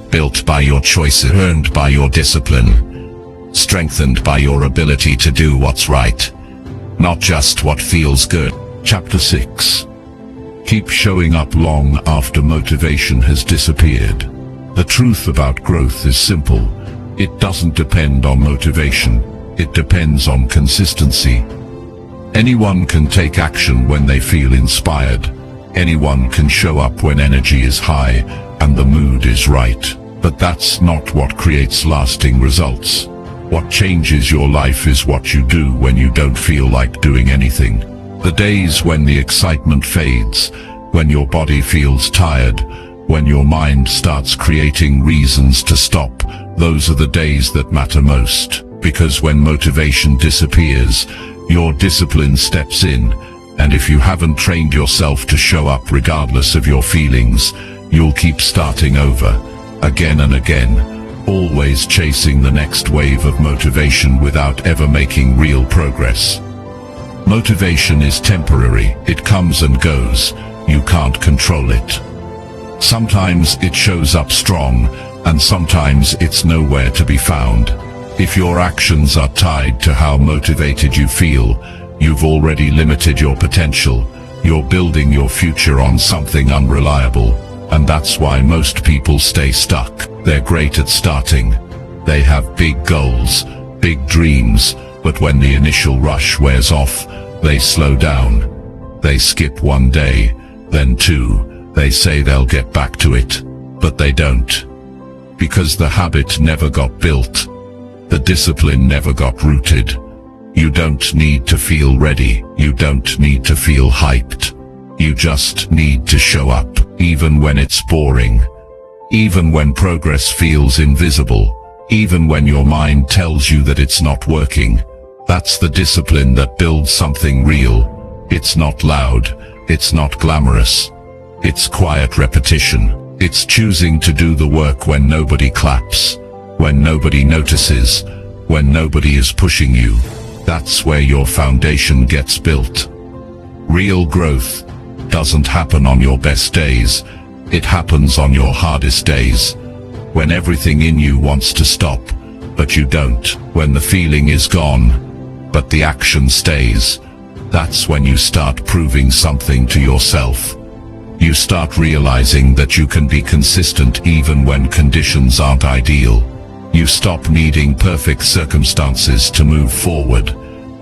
Built by your choices, earned by your discipline. Strengthened by your ability to do what's right. Not just what feels good. Chapter 6. Keep showing up long after motivation has disappeared. The truth about growth is simple. It doesn't depend on motivation. It depends on consistency. Anyone can take action when they feel inspired. Anyone can show up when energy is high and the mood is right. But that's not what creates lasting results. What changes your life is what you do when you don't feel like doing anything. The days when the excitement fades, when your body feels tired, when your mind starts creating reasons to stop, those are the days that matter most. Because when motivation disappears, your discipline steps in, and if you haven't trained yourself to show up regardless of your feelings, you'll keep starting over, again and again, always chasing the next wave of motivation without ever making real progress. Motivation is temporary. It comes and goes. You can't control it. Sometimes it shows up strong, and sometimes it's nowhere to be found. If your actions are tied to how motivated you feel, you've already limited your potential. You're building your future on something unreliable, and that's why most people stay stuck. They're great at starting. They have big goals, big dreams, but when the initial rush wears off, they slow down. They skip one day, then two. They say they'll get back to it, but they don't. Because the habit never got built. The discipline never got rooted. You don't need to feel ready. You don't need to feel hyped. You just need to show up, even when it's boring. Even when progress feels invisible. Even when your mind tells you that it's not working. That's the discipline that builds something real. It's not loud. It's not glamorous. It's quiet repetition. It's choosing to do the work when nobody claps, when nobody notices, when nobody is pushing you. That's where your foundation gets built. Real growth doesn't happen on your best days. It happens on your hardest days, when everything in you wants to stop, but you don't. When the feeling is gone, but the action stays. That's when you start proving something to yourself. You start realizing that you can be consistent even when conditions aren't ideal. You stop needing perfect circumstances to move forward,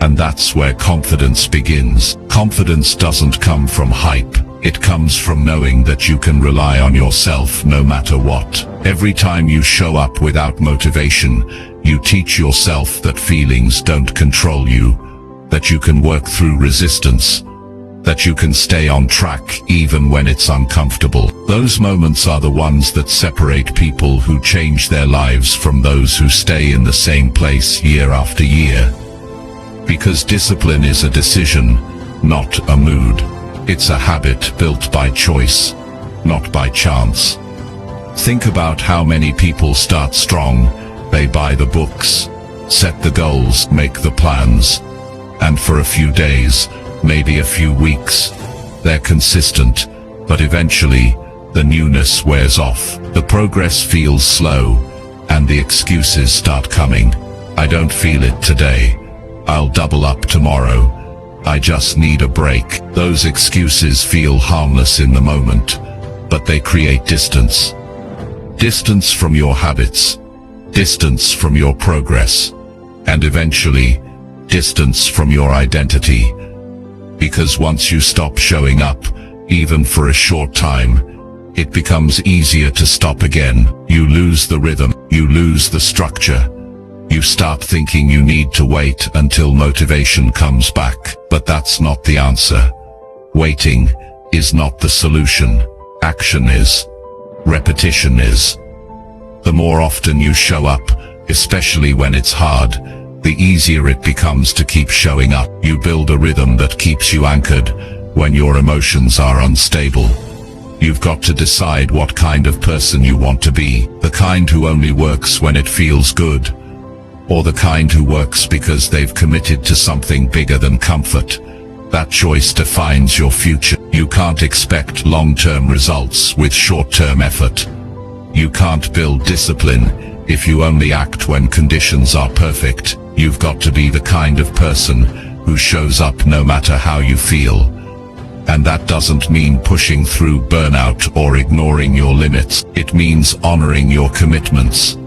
and that's where confidence begins. Confidence doesn't come from hype. It comes from knowing that you can rely on yourself no matter what. Every time you show up without motivation, you teach yourself that feelings don't control you, that you can work through resistance, that you can stay on track even when it's uncomfortable. Those moments are the ones that separate people who change their lives from those who stay in the same place year after year. Because discipline is a decision, not a mood. It's a habit built by choice, not by chance. Think about how many people start strong. They buy the books, set the goals, make the plans, and for a few days, maybe a few weeks, they're consistent, but eventually, the newness wears off. The progress feels slow, and the excuses start coming. I don't feel it today. I'll double up tomorrow. I just need a break. Those excuses feel harmless in the moment, but they create distance. Distance from your habits, distance from your progress, and eventually, distance from your identity. Because once you stop showing up, even for a short time, it becomes easier to stop again. You lose the rhythm, you lose the structure. You start thinking you need to wait until motivation comes back. But that's not the answer. Waiting is not the solution. Action is. Repetition is. The more often you show up, especially when it's hard, the easier it becomes to keep showing up. You build a rhythm that keeps you anchored when your emotions are unstable. You've got to decide what kind of person you want to be. The kind who only works when it feels good, or the kind who works because they've committed to something bigger than comfort. That choice defines your future. You can't expect long-term results with short-term effort. You can't build discipline if you only act when conditions are perfect. You've got to be the kind of person who shows up no matter how you feel. And that doesn't mean pushing through burnout or ignoring your limits. It means honoring your commitments.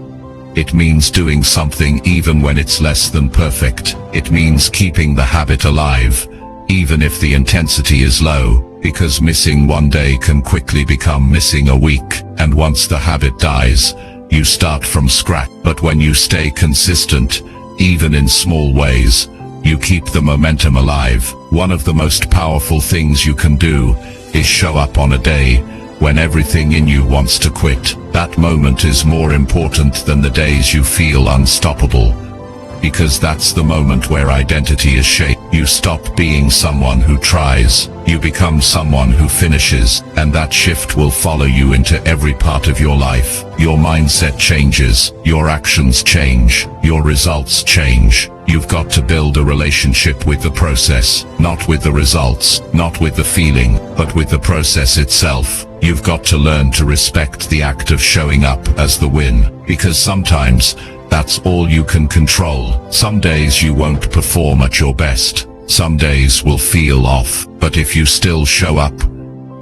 It means doing something even when it's less than perfect. It means keeping the habit alive, even if the intensity is low, because missing one day can quickly become missing a week. And once the habit dies, you start from scratch. But when you stay consistent, even in small ways, you keep the momentum alive. One of the most powerful things you can do is show up on a day when everything in you wants to quit. That moment is more important than the days you feel unstoppable, because that's the moment where identity is shaped. You stop being someone who tries, you become someone who finishes, and that shift will follow you into every part of your life. Your mindset changes, your actions change, your results change. You've got to build a relationship with the process, not with the results, not with the feeling, but with the process itself. You've got to learn to respect the act of showing up as the win, because sometimes that's all you can control. Some days you won't perform at your best. Some days will feel off. But if you still show up,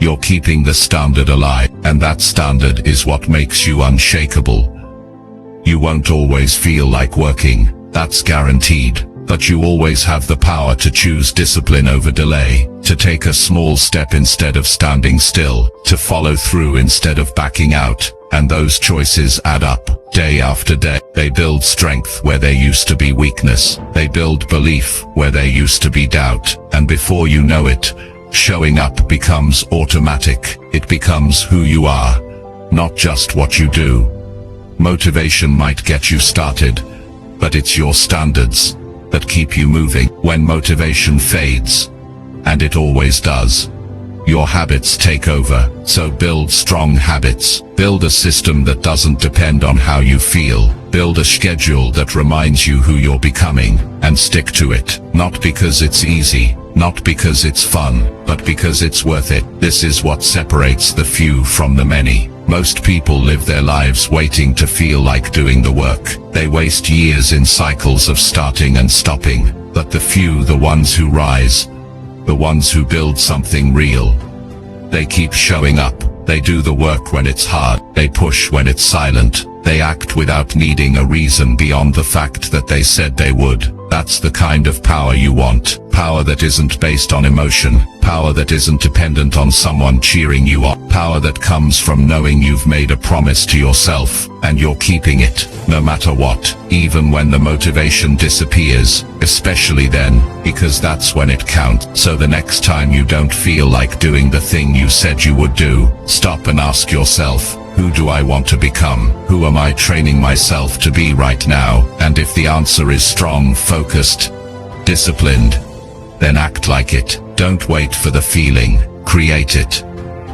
you're keeping the standard alive. And that standard is what makes you unshakable. You won't always feel like working. That's guaranteed. But you always have the power to choose discipline over delay, to take a small step instead of standing still, to follow through instead of backing out. And those choices add up, day after day. They build strength where there used to be weakness. They build belief where there used to be doubt. And before you know it, showing up becomes automatic. It becomes who you are, not just what you do. Motivation might get you started, but it's your standards that keep you moving. When motivation fades, and it always does, your habits take over. So build strong habits. Build a system that doesn't depend on how you feel. Build a schedule that reminds you who you're becoming, and stick to it. Not because it's easy, Not because it's fun, but because it's worth it. This is what separates the few from the many. Most people live their lives waiting to feel like doing the work. They waste years in cycles of starting and stopping. But the few, the ones who rise, the ones who build something real, they keep showing up. They do the work when it's hard. They push when it's silent. They act without needing a reason beyond the fact that they said they would. That's the kind of power you want. Power that isn't based on emotion. Power that isn't dependent on someone cheering you on. Power that comes from knowing you've made a promise to yourself, and you're keeping it, no matter what, even when the motivation disappears, especially then, because that's when it counts. So the next time you don't feel like doing the thing you said you would do, stop and ask yourself, who do I want to become? Who am I training myself to be right now? And if the answer is strong, focused, disciplined, then act like it. Don't wait for the feeling. Create it.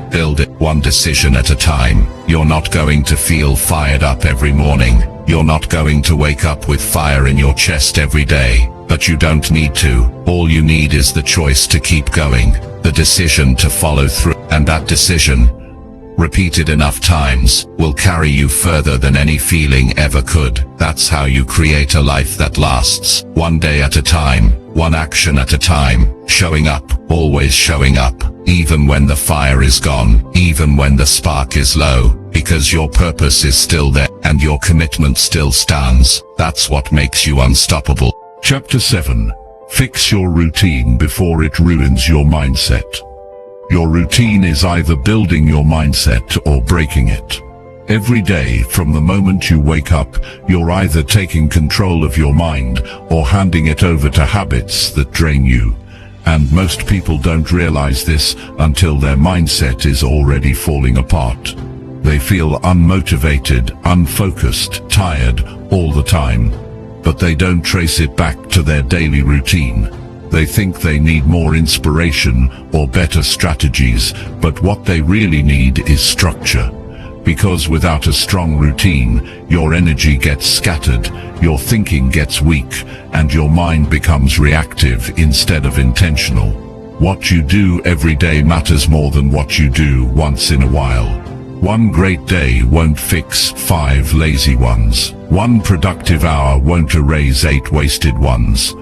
Build it one decision at a time. You're not going to feel fired up every morning. You're not going to wake up with fire in your chest every day. But you don't need to. All you need is the choice to keep going. The decision to follow through. And that decision, repeated enough times, will carry you further than any feeling ever could. That's how you create a life that lasts. One day at a time, one action at a time, showing up, always showing up, even when the fire is gone, even when the spark is low, because your purpose is still there, and your commitment still stands. That's what makes you unstoppable. Chapter 7. Fix your routine before it ruins your mindset. Your routine is either building your mindset or breaking it. Every day, from the moment you wake up, you're either taking control of your mind or handing it over to habits that drain you. And most people don't realize this until their mindset is already falling apart. They feel unmotivated, unfocused, tired all the time, but they don't trace it back to their daily routine. They think they need more inspiration or better strategies, but what they really need is structure. Because without a strong routine, your energy gets scattered, your thinking gets weak, and your mind becomes reactive instead of intentional. What you do every day matters more than what you do once in a while. One great day won't fix 5 lazy ones. One productive hour won't erase 8 wasted ones.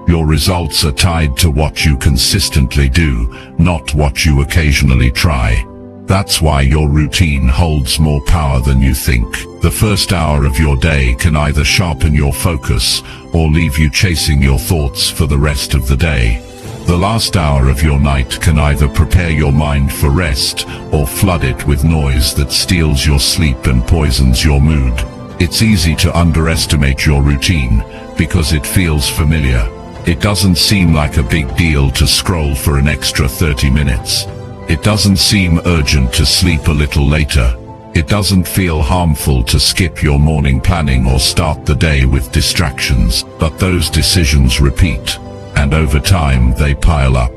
Your results are tied to what you consistently do, not what you occasionally try. That's why your routine holds more power than you think. The first hour of your day can either sharpen your focus or leave you chasing your thoughts for the rest of the day. The last hour of your night can either prepare your mind for rest or flood it with noise that steals your sleep and poisons your mood. It's easy to underestimate your routine because it feels familiar. It doesn't seem like a big deal to scroll for an extra 30 minutes. It doesn't seem urgent to sleep a little later. It doesn't feel harmful to skip your morning planning or start the day with distractions. But those decisions repeat, and over time they pile up.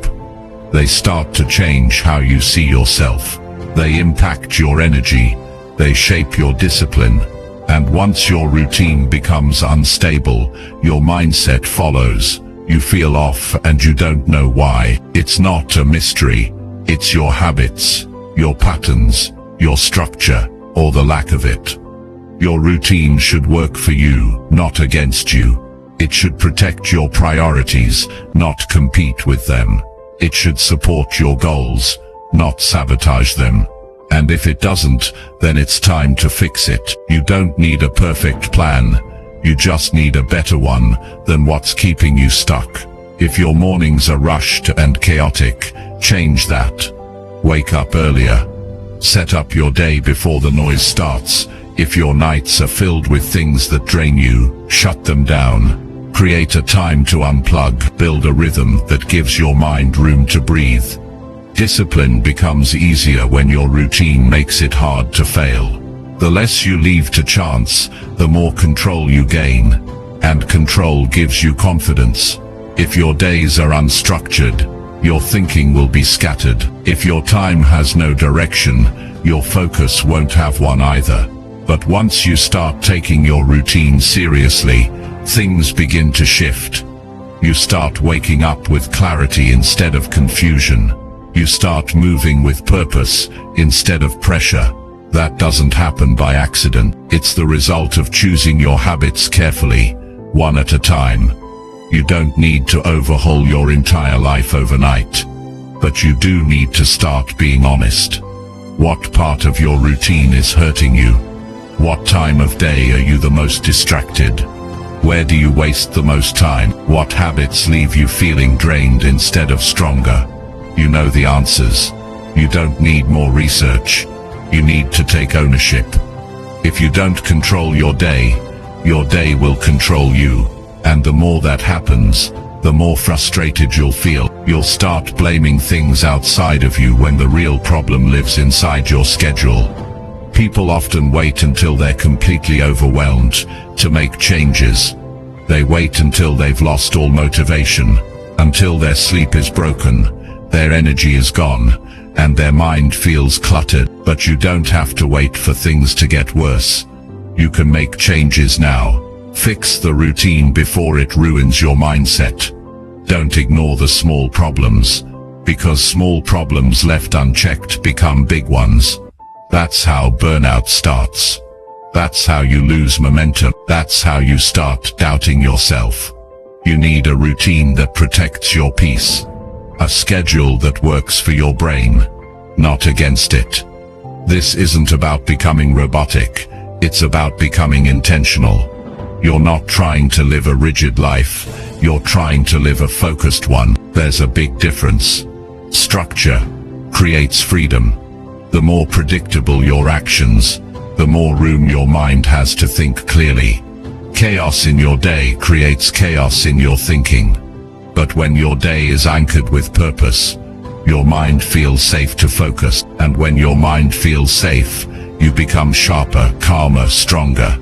They start to change how you see yourself. They impact your energy. They shape your discipline. And once your routine becomes unstable, your mindset follows. You feel off and you don't know why. It's not a mystery. It's your habits, your patterns, your structure, or the lack of it. Your routine should work for you, not against you. It should protect your priorities, not compete with them. It should support your goals, not sabotage them. And if it doesn't, then it's time to fix it. You don't need a perfect plan. You just need a better one than what's keeping you stuck. If your mornings are rushed and chaotic, change that. Wake up earlier. Set up your day before the noise starts. If your nights are filled with things that drain you, shut them down. Create a time to unplug. Build a rhythm that gives your mind room to breathe. Discipline becomes easier when your routine makes it hard to fail. The less you leave to chance, the more control you gain. And control gives you confidence. If your days are unstructured, your thinking will be scattered. If your time has no direction, your focus won't have one either. But once you start taking your routine seriously, things begin to shift. You start waking up with clarity instead of confusion. You start moving with purpose instead of pressure. That doesn't happen by accident. It's the result of choosing your habits carefully, one at a time. You don't need to overhaul your entire life overnight. But you do need to start being honest. What part of your routine is hurting you? What time of day are you the most distracted? Where do you waste the most time? What habits leave you feeling drained instead of stronger? You know the answers. You don't need more research. You need to take ownership. If you don't control your day will control you. And the more that happens, the more frustrated you'll feel. You'll start blaming things outside of you when the real problem lives inside your schedule. People often wait until they're completely overwhelmed to make changes. They wait until they've lost all motivation, until their sleep is broken, their energy is gone, and their mind feels cluttered. But you don't have to wait for things to get worse. You can make changes now. Fix the routine before it ruins your mindset. Don't ignore the small problems, because small problems left unchecked become big ones. That's how burnout starts. That's how you lose momentum. That's how you start doubting yourself. You need a routine that protects your peace. A schedule that works for your brain, not against it. This isn't about becoming robotic. It's about becoming intentional. You're not trying to live a rigid life. You're trying to live a focused one. There's a big difference. Structure creates freedom. The more predictable your actions, the more room your mind has to think clearly. Chaos in your day creates chaos in your thinking. But when your day is anchored with purpose, your mind feels safe to focus. And when your mind feels safe, you become sharper, calmer, stronger.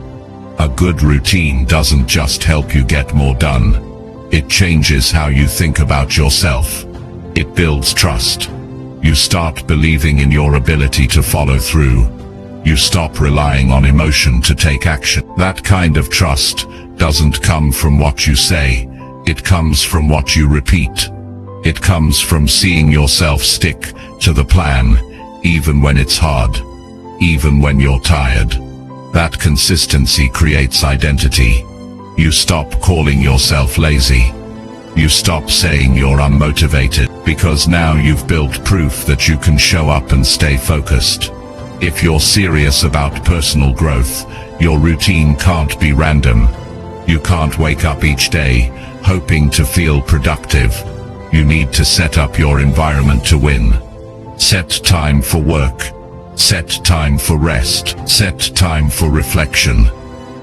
A good routine doesn't just help you get more done. It changes how you think about yourself. It builds trust. You start believing in your ability to follow through. You stop relying on emotion to take action. That kind of trust doesn't come from what you say. It comes from what you repeat. It comes from seeing yourself stick to the plan, even when it's hard, even when you're tired. That consistency creates identity. You stop calling yourself lazy. You stop saying you're unmotivated, because now you've built proof that you can show up and stay focused. If you're serious about personal growth, your routine can't be random. You can't wake up each day hoping to feel productive. You need to set up your environment to win. Set time for work. Set time for rest. Set time for reflection.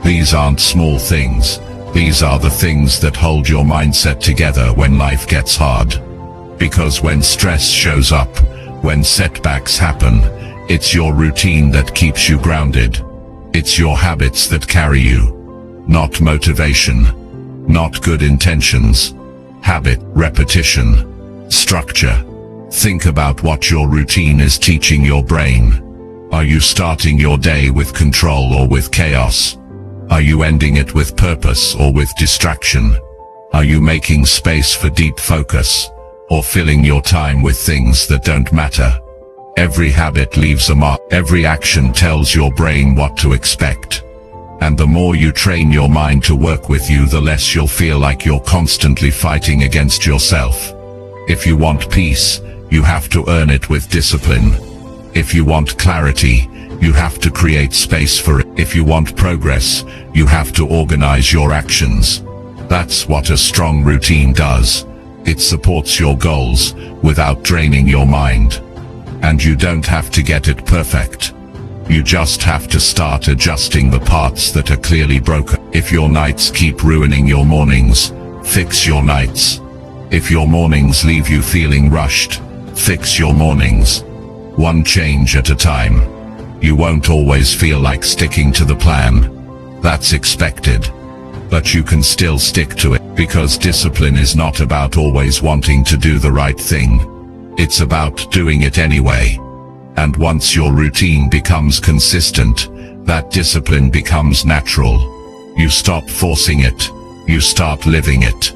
These aren't small things. These are the things that hold your mindset together when life gets hard. Because when stress shows up, when setbacks happen, it's your routine that keeps you grounded. It's your habits that carry you. Not motivation. Not good intentions. Habit, repetition, structure. Think about what your routine is teaching your brain. Are you starting your day with control or with chaos? Are you ending it with purpose or with distraction? Are you making space for deep focus, or filling your time with things that don't matter? Every habit leaves a mark. Every action tells your brain what to expect. And the more you train your mind to work with you, the less you'll feel like you're constantly fighting against yourself. If you want peace, you have to earn it with discipline. If you want clarity, you have to create space for it. If you want progress, you have to organize your actions. That's what a strong routine does. It supports your goals without draining your mind. And you don't have to get it perfect. You just have to start adjusting the parts that are clearly broken. If your nights keep ruining your mornings, fix your nights. If your mornings leave you feeling rushed, fix your mornings. One change at a time. You won't always feel like sticking to the plan. That's expected. But you can still stick to it, because discipline is not about always wanting to do the right thing. It's about doing it anyway. And once your routine becomes consistent, that discipline becomes natural. You stop forcing it. You start living it.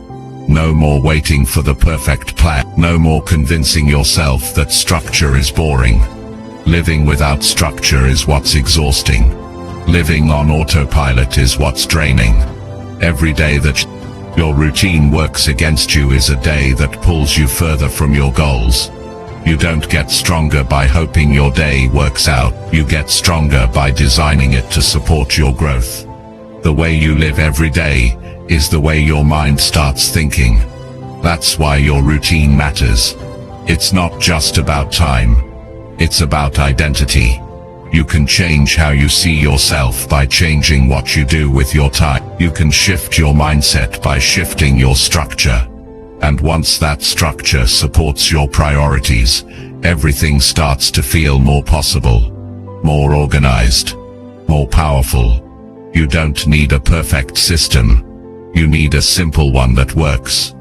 No more waiting for the perfect plan. No more convincing yourself that structure is boring. Living without structure is what's exhausting. Living on autopilot is what's draining. Every day that your routine works against you is a day that pulls you further from your goals. You don't get stronger by hoping your day works out. You get stronger by designing it to support your growth. The way you live every day is the way your mind starts thinking. That's why your routine matters. It's not just about time. It's about identity. You can change how you see yourself by changing what you do with your time. You can shift your mindset by shifting your structure. And once that structure supports your priorities, everything starts to feel more possible, more organized, more powerful. You don't need a perfect system. You need a simple one that works.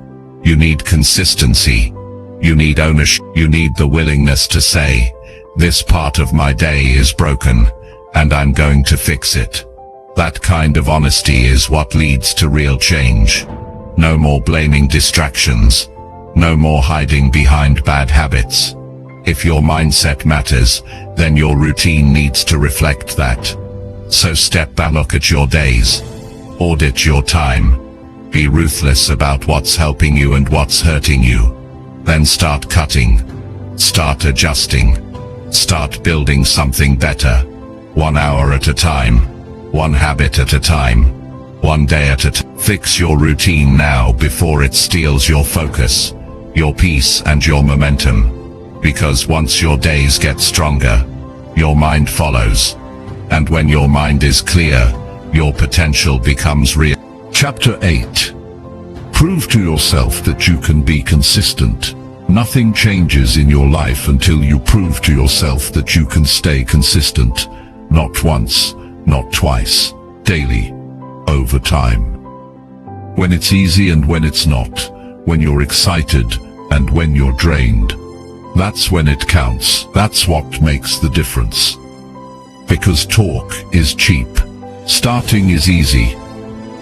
You need consistency. You need ownership. You need the willingness to say, "This part of my day is broken, and I'm going to fix it." That kind of honesty is what leads to real change. No more blaming distractions. No more hiding behind bad habits. If your mindset matters, then your routine needs to reflect that. So step back, look at your days. Audit your time. Be ruthless about what's helping you and what's hurting you. Then start cutting. Start adjusting. Start building something better. 1 hour at a time. One habit at a time. One day at a time. Fix your routine now before it steals your focus, your peace and your momentum. Because once your days get stronger, your mind follows. And when your mind is clear, your potential becomes real. Chapter 8. Prove to yourself that you can be consistent. Nothing changes in your life until you prove to yourself that you can stay consistent. Not once, not twice, daily, over time. When it's easy and when it's not, when you're excited and when you're drained. That's when it counts. That's what makes the difference. Because talk is cheap. Starting is easy.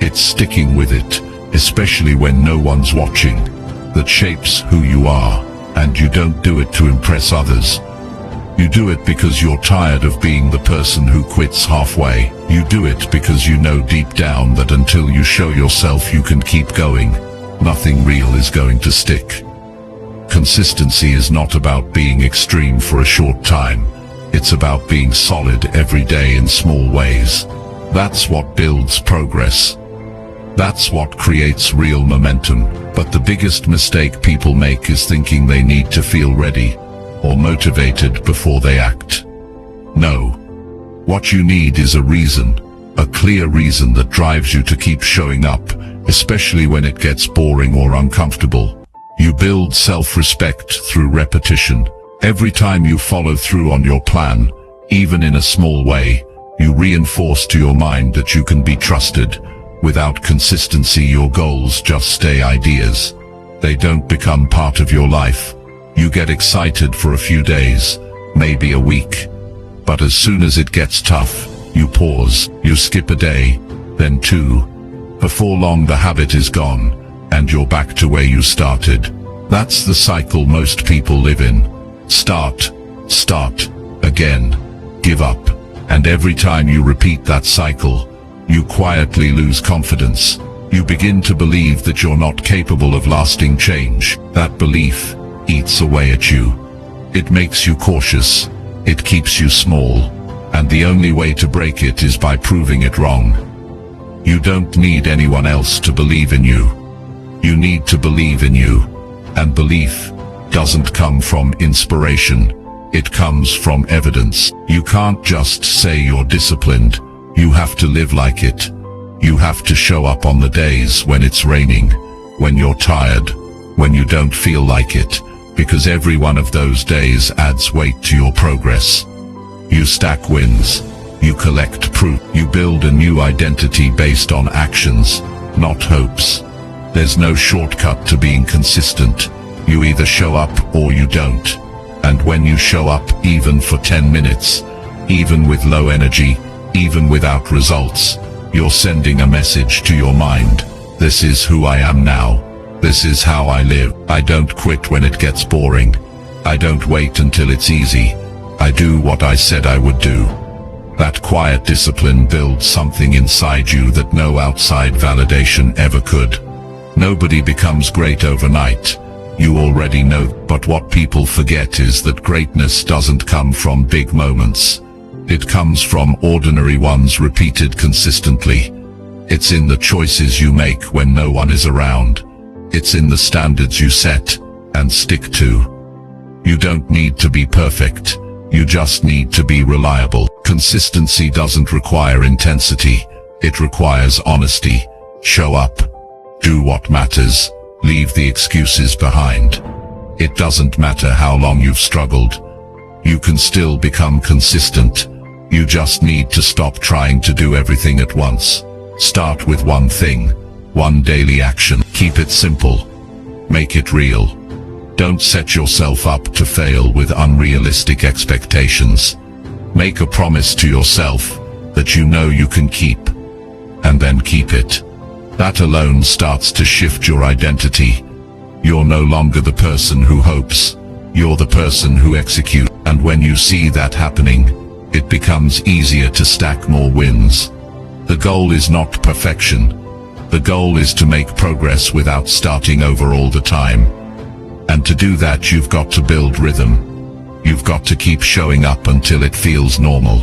It's sticking with it, especially when no one's watching, that shapes who you are, and you don't do it to impress others. You do it because you're tired of being the person who quits halfway. You do it because you know deep down that until you show yourself you can keep going, nothing real is going to stick. Consistency is not about being extreme for a short time. It's about being solid every day in small ways. That's what builds progress. That's what creates real momentum. But the biggest mistake people make is thinking they need to feel ready or motivated before they act. No. What you need is a reason, a clear reason that drives you to keep showing up, especially when it gets boring or uncomfortable. You build self-respect through repetition. Every time you follow through on your plan, even in a small way, you reinforce to your mind that you can be trusted. Without consistency, your goals just stay ideas. They don't become part of your life. You get excited for a few days, maybe a week. But as soon as it gets tough, you pause, you skip a day, then two. Before long the habit is gone, and you're back to where you started. That's the cycle most people live in. Start, again, give up. And every time you repeat that cycle, you quietly lose confidence. You begin to believe that you're not capable of lasting change. That belief eats away at you. It makes you cautious. It keeps you small. And the only way to break it is by proving it wrong. You don't need anyone else to believe in you. You need to believe in you. And belief doesn't come from inspiration. It comes from evidence. You can't just say you're disciplined. You have to live like it. You have to show up on the days when it's raining, when you're tired, when you don't feel like it, because every one of those days adds weight to your progress. You stack wins. You collect proof. You build a new identity based on actions, not hopes. There's no shortcut to being consistent. You either show up or you don't. And when you show up, even for 10 minutes, even with low energy, even without results, you're sending a message to your mind. This is who I am now. This is how I live. I don't quit when it gets boring. I don't wait until it's easy. I do what I said I would do. That quiet discipline builds something inside you that no outside validation ever could. Nobody becomes great overnight. You already know, but what people forget is that greatness doesn't come from big moments. It comes from ordinary ones repeated consistently. It's in the choices you make when no one is around. It's in the standards you set and stick to. You don't need to be perfect. You just need to be reliable. Consistency doesn't require intensity. It requires honesty. Show up. Do what matters. Leave the excuses behind. It doesn't matter how long you've struggled. You can still become consistent. You just need to stop trying to do everything at once. Start with one thing, one daily action. Keep it simple. Make it real. Don't set yourself up to fail with unrealistic expectations. Make a promise to yourself that you know you can keep, and then keep it. That alone starts to shift your identity. You're no longer the person who hopes. You're the person who executes. And when you see that happening, it becomes easier to stack more wins. The goal is not perfection. The goal is to make progress without starting over all the time. And to do that, you've got to build rhythm. You've got to keep showing up until it feels normal.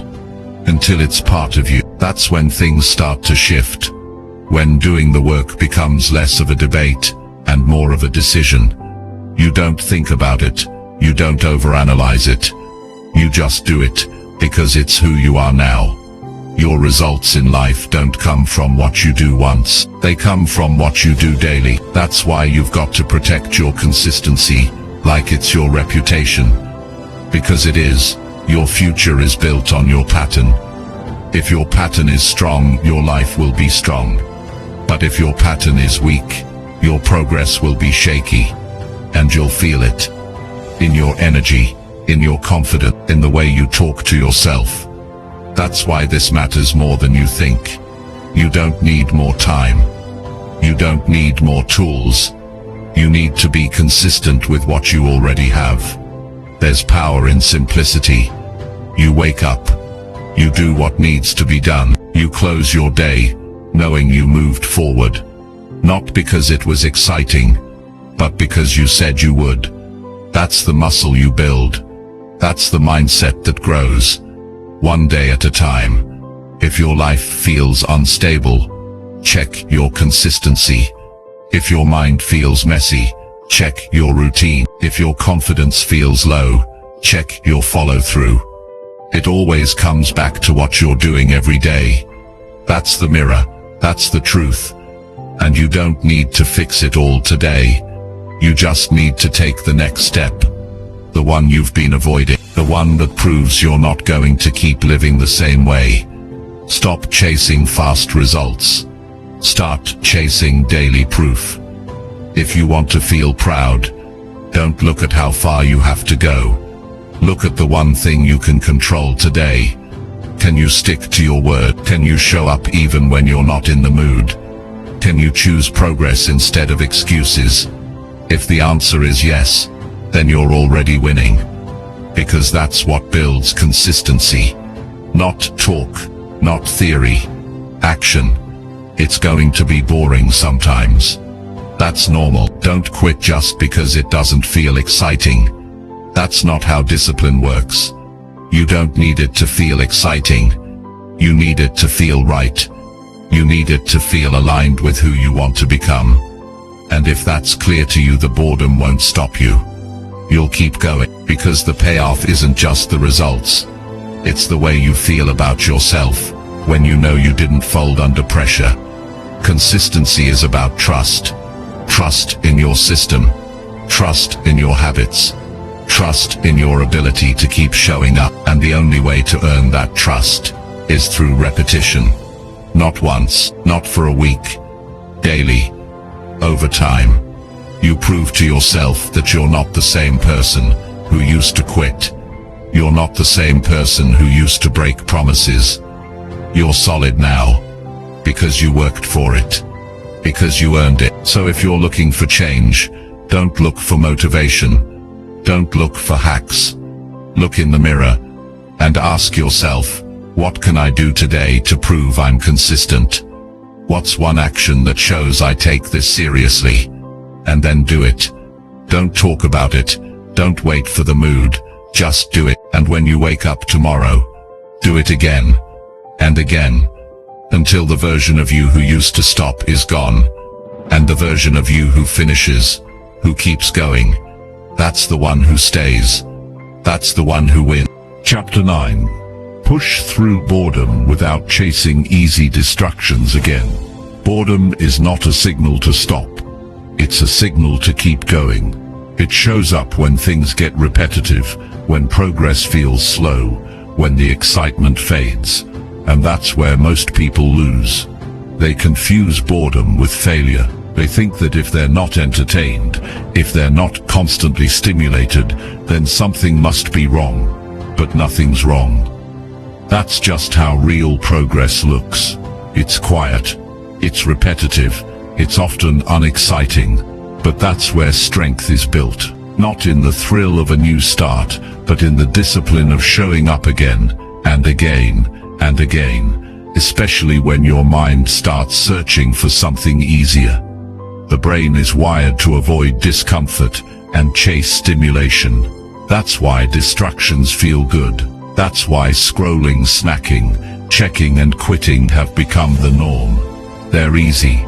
Until it's part of you. That's when things start to shift. When doing the work becomes less of a debate and more of a decision. You don't think about it. You don't overanalyze it. You just do it because it's who you are now. Your results in life don't come from what you do once. They come from what you do daily. That's why you've got to protect your consistency like it's your reputation. Because it is. Your future is built on your pattern. If your pattern is strong, your life will be strong. But if your pattern is weak, your progress will be shaky. And you'll feel it. In your energy, in your confidence, in the way you talk to yourself. That's why this matters more than you think. You don't need more time. You don't need more tools. You need to be consistent with what you already have. There's power in simplicity. You wake up. You do what needs to be done. You close your day, knowing you moved forward. Not because it was exciting, but because you said you would. That's the muscle you build. That's the mindset that grows. One day at a time. If your life feels unstable, check your consistency. If your mind feels messy, check your routine. If your confidence feels low, check your follow-through. It always comes back to what you're doing every day. That's the mirror. That's the truth. And you don't need to fix it all today. You just need to take the next step. The one you've been avoiding. The one that proves you're not going to keep living the same way. Stop chasing fast results. Start chasing daily proof. If you want to feel proud, don't look at how far you have to go. Look at the one thing you can control today. Can you stick to your word? Can you show up even when you're not in the mood? Can you choose progress instead of excuses? If the answer is yes, then you're already winning. Because that's what builds consistency. Not talk, not theory. Action. It's going to be boring sometimes. That's normal. Don't quit just because it doesn't feel exciting. That's not how discipline works. You don't need it to feel exciting. You need it to feel right. You need it to feel aligned with who you want to become. And if that's clear to you, the boredom won't stop you. You'll keep going, because the payoff isn't just the results. It's the way you feel about yourself, when you know you didn't fold under pressure. Consistency is about trust. Trust in your system. Trust in your habits. Trust in your ability to keep showing up. And the only way to earn that trust is through repetition. Not once, not for a week. Daily. Over time. You prove to yourself that you're not the same person who used to quit. You're not the same person who used to break promises. You're solid now, because you worked for it. because you earned it. So if you're looking for change, don't look for motivation. Don't look for hacks. Look in the mirror and ask yourself, what can I do today to prove I'm consistent? What's one action that shows I take this seriously? And then do it. Don't talk about it. Don't wait for the mood. Just do it. And when you wake up tomorrow, do it again and again, until the version of you who used to stop is gone, and the version of you who finishes, who keeps going, that's the one who stays. That's the one who wins. Chapter 9. Push through boredom without chasing easy distractions again. Boredom is not a signal to stop. It's a signal to keep going. It shows up when things get repetitive, when progress feels slow, when the excitement fades. And that's where most people lose. They confuse boredom with failure. They think that if they're not entertained, if they're not constantly stimulated, then something must be wrong. But nothing's wrong. That's just how real progress looks. It's quiet. It's repetitive. It's often unexciting. But that's where strength is built. Not in the thrill of a new start, but in the discipline of showing up again, and again, and again, especially when your mind starts searching for something easier. The brain is wired to avoid discomfort and chase stimulation. That's why distractions feel good. That's why scrolling, snacking, checking and quitting have become the norm. They're easy.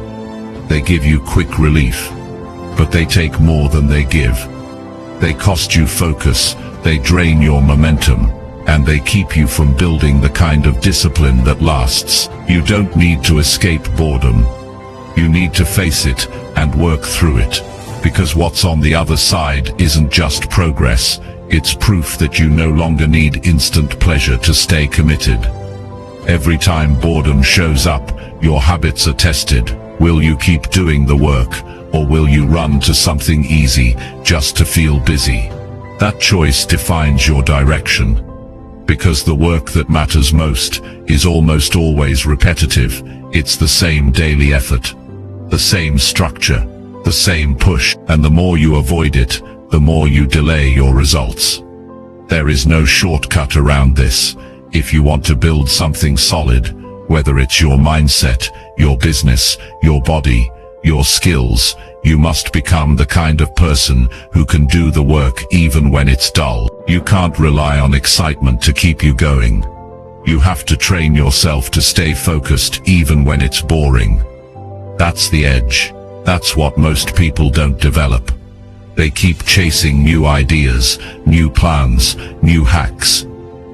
They give you quick relief. But they take more than they give. They cost you focus, they drain your momentum, and they keep you from building the kind of discipline that lasts. You don't need to escape boredom. You need to face it and work through it. Because what's on the other side isn't just progress, it's proof that you no longer need instant pleasure to stay committed. Every time boredom shows up, your habits are tested. Will you keep doing the work, or will you run to something easy just to feel busy? That choice defines your direction. Because the work that matters most is almost always repetitive. It's the same daily effort, the same structure, the same push, and the more you avoid it, the more you delay your results. There is no shortcut around this. If you want to build something solid, whether it's your mindset, your business, your body, your skills, you must become the kind of person who can do the work even when it's dull. You can't rely on excitement to keep you going. You have to train yourself to stay focused even when it's boring. That's the edge. That's what most people don't develop. They keep chasing new ideas, new plans, new hacks.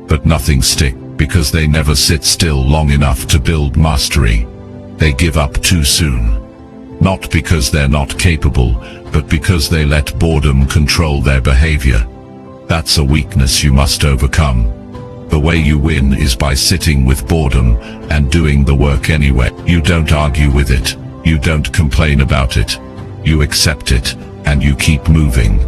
But nothing sticks because they never sit still long enough to build mastery. They give up too soon. Not because they're not capable, but because they let boredom control their behavior. That's a weakness you must overcome. The way you win is by sitting with boredom and doing the work anyway. You don't argue with it. You don't complain about it. You accept it, and you keep moving.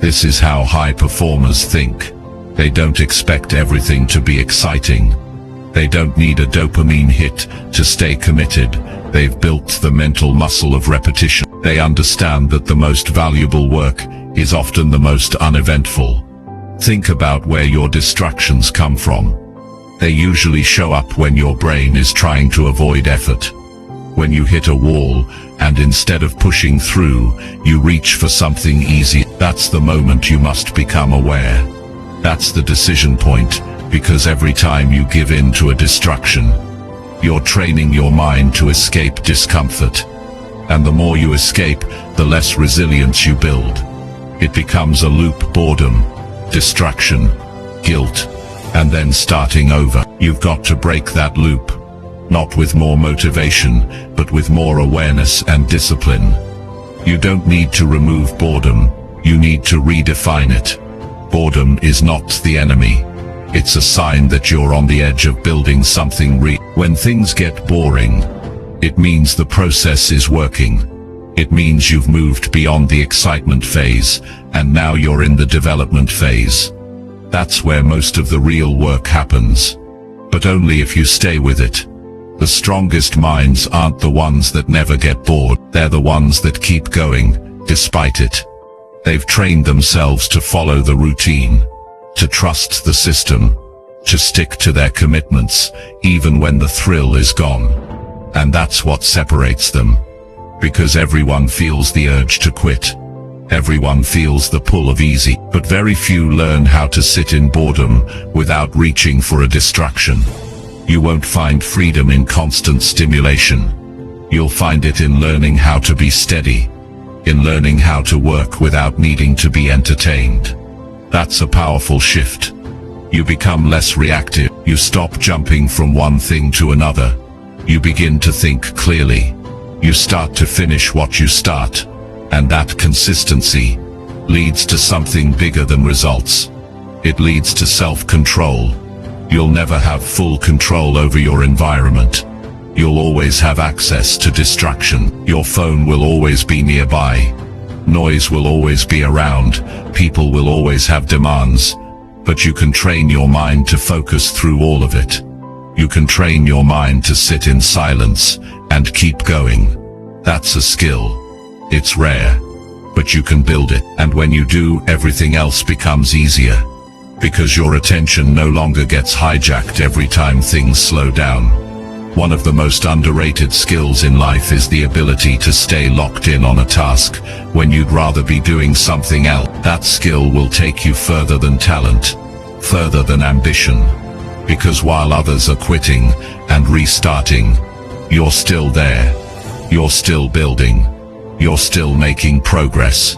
This is how high performers think. They don't expect everything to be exciting. They don't need a dopamine hit to stay committed. They've built the mental muscle of repetition. They understand that the most valuable work is often the most uneventful. Think about where your distractions come from. They usually show up when your brain is trying to avoid effort. When you hit a wall, and instead of pushing through, you reach for something easy. That's the moment you must become aware. That's the decision point, because every time you give in to a distraction, you're training your mind to escape discomfort. And the more you escape, the less resilience you build. It becomes a loop: boredom, distraction, guilt, and then starting over. You've got to break that loop. Not with more motivation, but with more awareness and discipline. You don't need to remove boredom, you need to redefine it. Boredom is not the enemy. It's a sign that you're on the edge of building something real. When things get boring, it means the process is working. It means you've moved beyond the excitement phase, and now you're in the development phase. That's where most of the real work happens. But only if you stay with it. The strongest minds aren't the ones that never get bored, they're the ones that keep going, despite it. They've trained themselves to follow the routine, to trust the system, to stick to their commitments, even when the thrill is gone. And that's what separates them. Because everyone feels the urge to quit. Everyone feels the pull of easy, but very few learn how to sit in boredom without reaching for a distraction. You won't find freedom in constant stimulation. You'll find it in learning how to be steady, in learning how to work without needing to be entertained. That's a powerful shift. You become less reactive. You stop jumping from one thing to another. You begin to think clearly. You start to finish what you start. And that consistency leads to something bigger than results. It leads to self-control. You'll never have full control over your environment. You'll always have access to distraction. Your phone will always be nearby. Noise will always be around. People will always have demands. But you can train your mind to focus through all of it. You can train your mind to sit in silence and keep going. That's a skill. It's rare, but you can build it. And when you do, everything else becomes easier. Because your attention no longer gets hijacked every time things slow down. One of the most underrated skills in life is the ability to stay locked in on a task when you'd rather be doing something else. That skill will take you further than talent, further than ambition. Because while others are quitting and restarting, you're still there. You're still building. You're still making progress.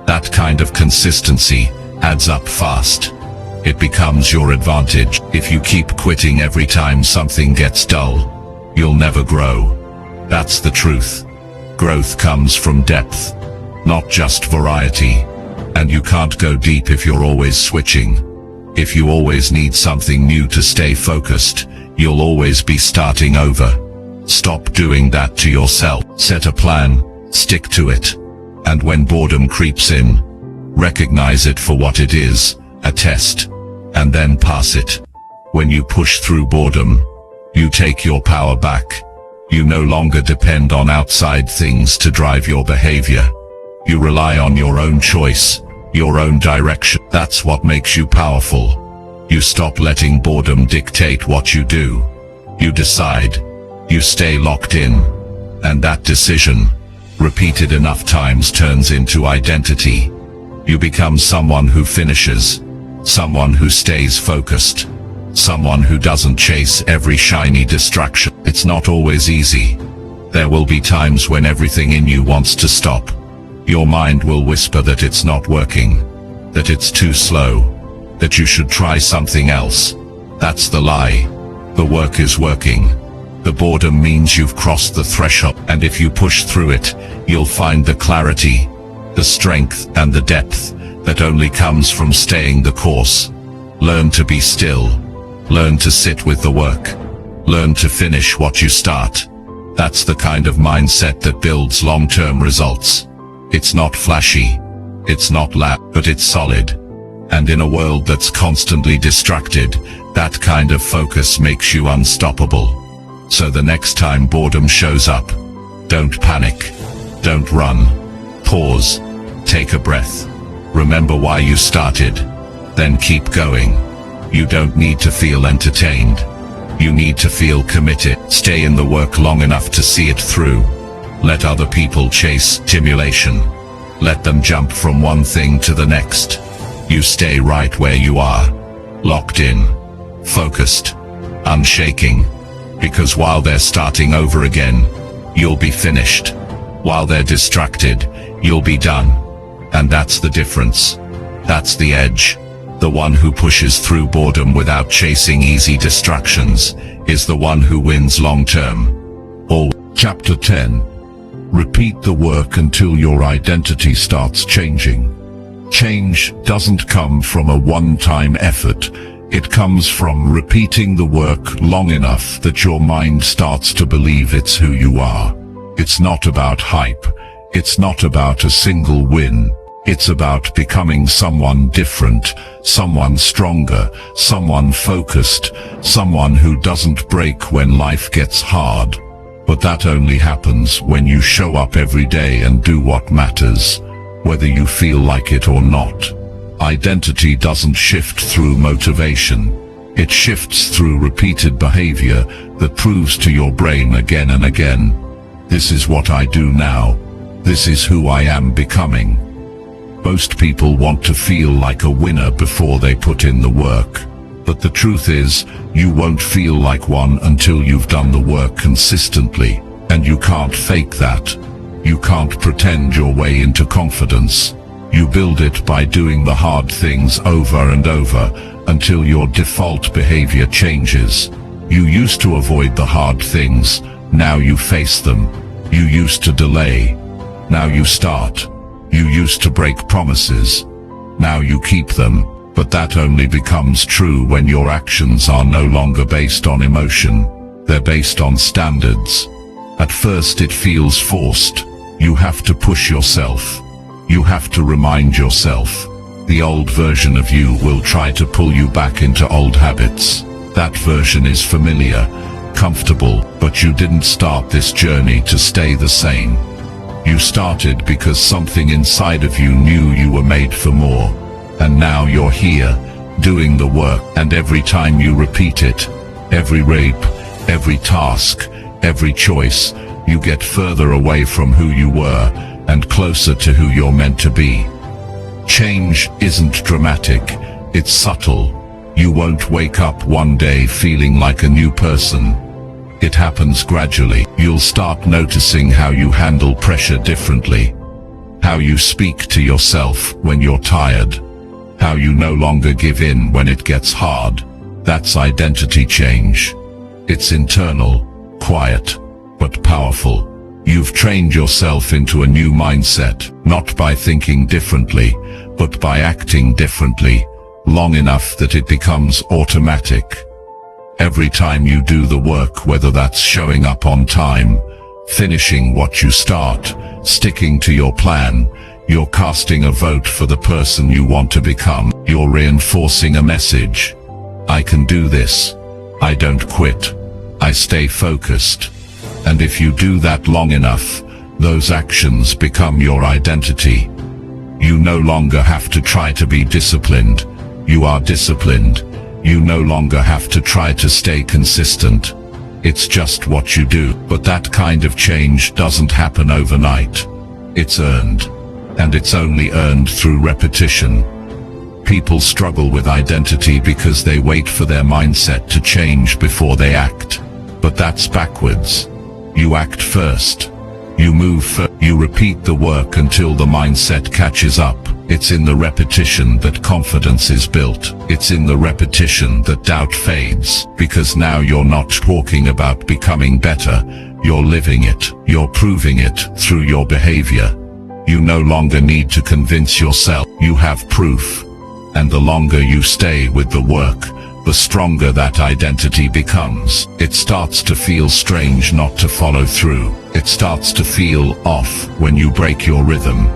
That kind of consistency adds up fast. It becomes your advantage. If you keep quitting every time something gets dull, you'll never grow. That's the truth. Growth comes from depth, not just variety. And you can't go deep if you're always switching. If you always need something new to stay focused, you'll always be starting over. Stop doing that to yourself. Set a plan, stick to it. And when boredom creeps in, recognize it for what it is, a test, and then pass it. When you push through boredom, you take your power back. You no longer depend on outside things to drive your behavior. You rely on your own choice, your own direction. That's what makes you powerful. You stop letting boredom dictate what you do. You decide. You stay locked in. And that decision, repeated enough times, turns into identity. You become someone who finishes, someone who stays focused, someone who doesn't chase every shiny distraction. It's not always easy. There will be times when everything in you wants to stop. Your mind will whisper that it's not working, that it's too slow, that you should try something else. That's the lie. The work is working. The boredom means you've crossed the threshold, and if you push through it, you'll find the clarity, the strength and the depth that only comes from staying the course. Learn to be still. Learn to sit with the work. Learn to finish what you start. That's the kind of mindset that builds long-term results. It's not flashy. It's not loud, but it's solid. And in a world that's constantly distracted, that kind of focus makes you unstoppable. So the next time boredom shows up, don't panic. Don't run. Pause. Take a breath. Remember why you started. Then keep going. You don't need to feel entertained. You need to feel committed. Stay in the work long enough to see it through. Let other people chase stimulation. Let them jump from one thing to the next. You stay right where you are. Locked in. Focused. Unshaking. Because while they're starting over again, you'll be finished. While they're distracted, you'll be done. And that's the difference. That's the edge. The one who pushes through boredom without chasing easy distractions is the one who wins long term. Chapter 10. Repeat the work until your identity starts changing. Change doesn't come from a one-time effort. It comes from repeating the work long enough that your mind starts to believe it's who you are. It's not about hype. It's not about a single win. It's about becoming someone different, someone stronger, someone focused, someone who doesn't break when life gets hard. But that only happens when you show up every day and do what matters, whether you feel like it or not. Identity doesn't shift through motivation. It shifts through repeated behavior that proves to your brain again and again, this is what I do now. This is who I am becoming. Most people want to feel like a winner before they put in the work. But the truth is, you won't feel like one until you've done the work consistently. And you can't fake that. You can't pretend your way into confidence. You build it by doing the hard things over and over until your default behavior changes. You used to avoid the hard things, now you face them. You used to delay, now you start. You used to break promises, now you keep them. But that only becomes true when your actions are no longer based on emotion, they're based on standards. At first it feels forced. You have to push yourself. You have to remind yourself. The old version of you will try to pull you back into old habits. That version is familiar, comfortable, but you didn't start this journey to stay the same. You started because something inside of you knew you were made for more. And now you're here, doing the work, and every time you repeat it, every rape, every task, every choice, you get further away from who you were, and closer to who you're meant to be. Change isn't dramatic, it's subtle. You won't wake up one day feeling like a new person. It happens gradually. You'll start noticing how you handle pressure differently, how you speak to yourself when you're tired, how you no longer give in when it gets hard. That's identity change. It's internal, quiet, but powerful. You've trained yourself into a new mindset, not by thinking differently, but by acting differently, long enough that it becomes automatic. Every time you do the work, whether that's showing up on time, finishing what you start, sticking to your plan, you're casting a vote for the person you want to become. You're reinforcing a message. I can do this. I don't quit. I stay focused. And if you do that long enough, those actions become your identity. You no longer have to try to be disciplined. You are disciplined. You no longer have to try to stay consistent. It's just what you do. But that kind of change doesn't happen overnight. It's earned. And it's only earned through repetition. People struggle with identity because they wait for their mindset to change before they act. But that's backwards. You act first. You move first. You repeat the work until the mindset catches up. It's in the repetition that confidence is built. It's in the repetition that doubt fades. Because now you're not talking about becoming better. You're living it. You're proving it through your behavior. You no longer need to convince yourself. You have proof. And the longer you stay with the work, the stronger that identity becomes. It starts to feel strange not to follow through. It starts to feel off when you break your rhythm.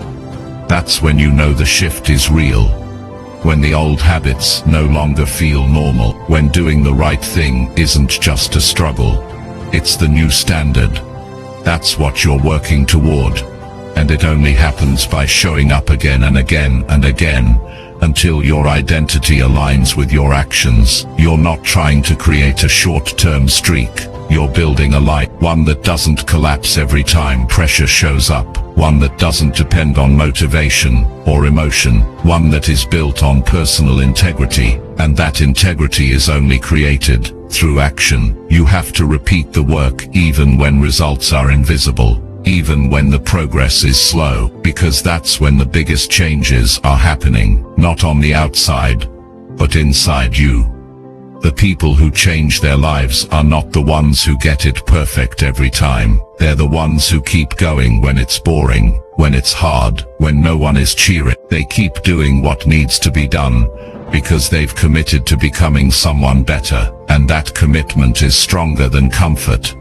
That's when you know the shift is real. When the old habits no longer feel normal. When doing the right thing isn't just a struggle. It's the new standard. That's what you're working toward. And it only happens by showing up again and again and again, until your identity aligns with your actions. You're not trying to create a short-term streak. You're building a life, one that doesn't collapse every time pressure shows up, one that doesn't depend on motivation or emotion, one that is built on personal integrity. And that integrity is only created through action. You have to repeat the work even when results are invisible. Even when the progress is slow, because that's when the biggest changes are happening, not on the outside, but inside you. The people who change their lives are not the ones who get it perfect every time. They're the ones who keep going when it's boring, when it's hard, when no one is cheering. They keep doing what needs to be done, because they've committed to becoming someone better, and that commitment is stronger than comfort.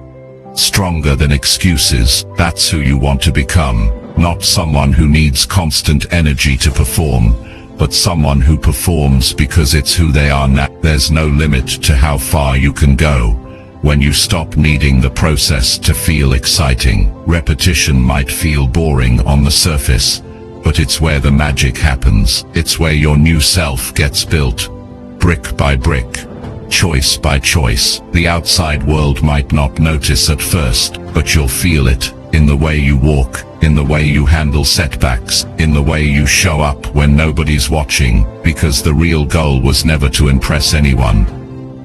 Stronger than excuses. That's who you want to become. Not someone who needs constant energy to perform, but someone who performs because it's who they are now. There's no limit to how far you can go when you stop needing the process to feel exciting. Repetition might feel boring on the surface, but it's where the magic happens. It's where your new self gets built, brick by brick, choice by choice. The outside world might not notice at first, but you'll feel it in the way you walk, in the way you handle setbacks, in the way you show up when nobody's watching, because the real goal was never to impress anyone.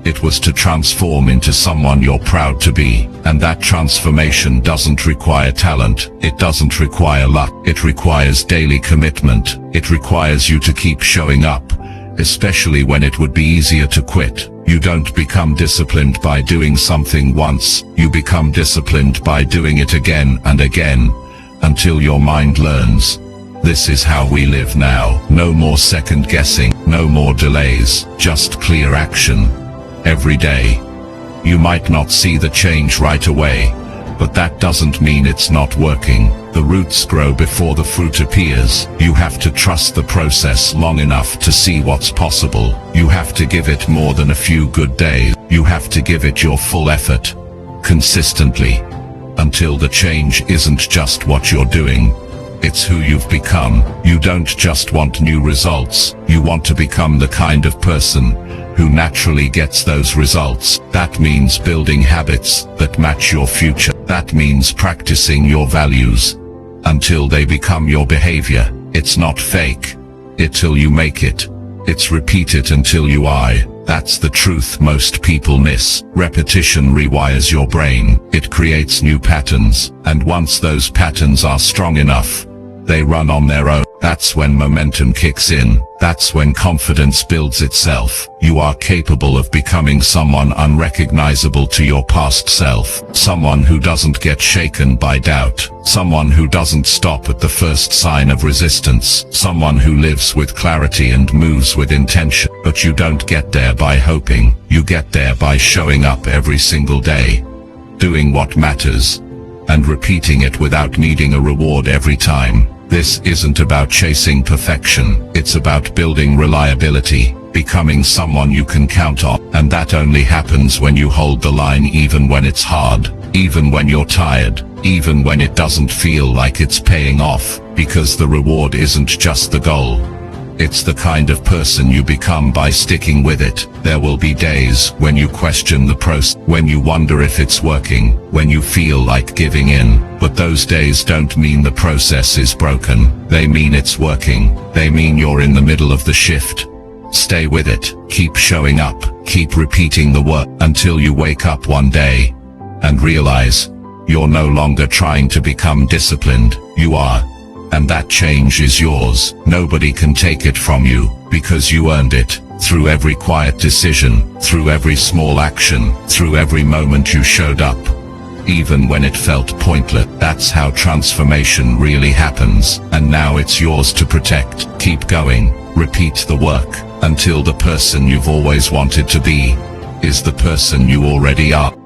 It was to transform into someone you're proud to be, and that transformation doesn't require talent, it doesn't require luck, it requires daily commitment, it requires you to keep showing up, especially when it would be easier to quit. You don't become disciplined by doing something once, you become disciplined by doing it again and again, until your mind learns. This is how we live now. No more second guessing, no more delays, just clear action. Every day. You might not see the change right away, but that doesn't mean it's not working. The roots grow before the fruit appears. You have to trust the process long enough to see what's possible. You have to give it more than a few good days. You have to give it your full effort, consistently, until the change isn't just what you're doing, it's who you've become. You don't just want new results, you want to become the kind of person who naturally gets those results. That means building habits that match your future. That means practicing your values until they become your behavior. It's not fake it till you make it. It's repeat it until you are. That's the truth most people miss. Repetition rewires your brain. It creates new patterns, and once those patterns are strong enough, they run on their own. That's when momentum kicks in. That's when confidence builds itself. You are capable of becoming someone unrecognizable to your past self. Someone who doesn't get shaken by doubt. Someone who doesn't stop at the first sign of resistance. Someone who lives with clarity and moves with intention. But you don't get there by hoping. You get there by showing up every single day, doing what matters, and repeating it without needing a reward every time. This isn't about chasing perfection, it's about building reliability, becoming someone you can count on, and that only happens when you hold the line even when it's hard, even when you're tired, even when it doesn't feel like it's paying off, because the reward isn't just the goal. It's the kind of person you become by sticking with it. There will be days when you question the process, when you wonder if it's working, when you feel like giving in. But those days don't mean the process is broken. They mean it's working. They mean you're in the middle of the shift. Stay with it. Keep showing up. Keep repeating the work until you wake up one day and realize you're no longer trying to become disciplined. You are. And that change is yours. Nobody can take it from you, because you earned it, through every quiet decision, through every small action, through every moment you showed up, even when it felt pointless. That's how transformation really happens, and now it's yours to protect. Keep going, repeat the work, until the person you've always wanted to be is the person you already are.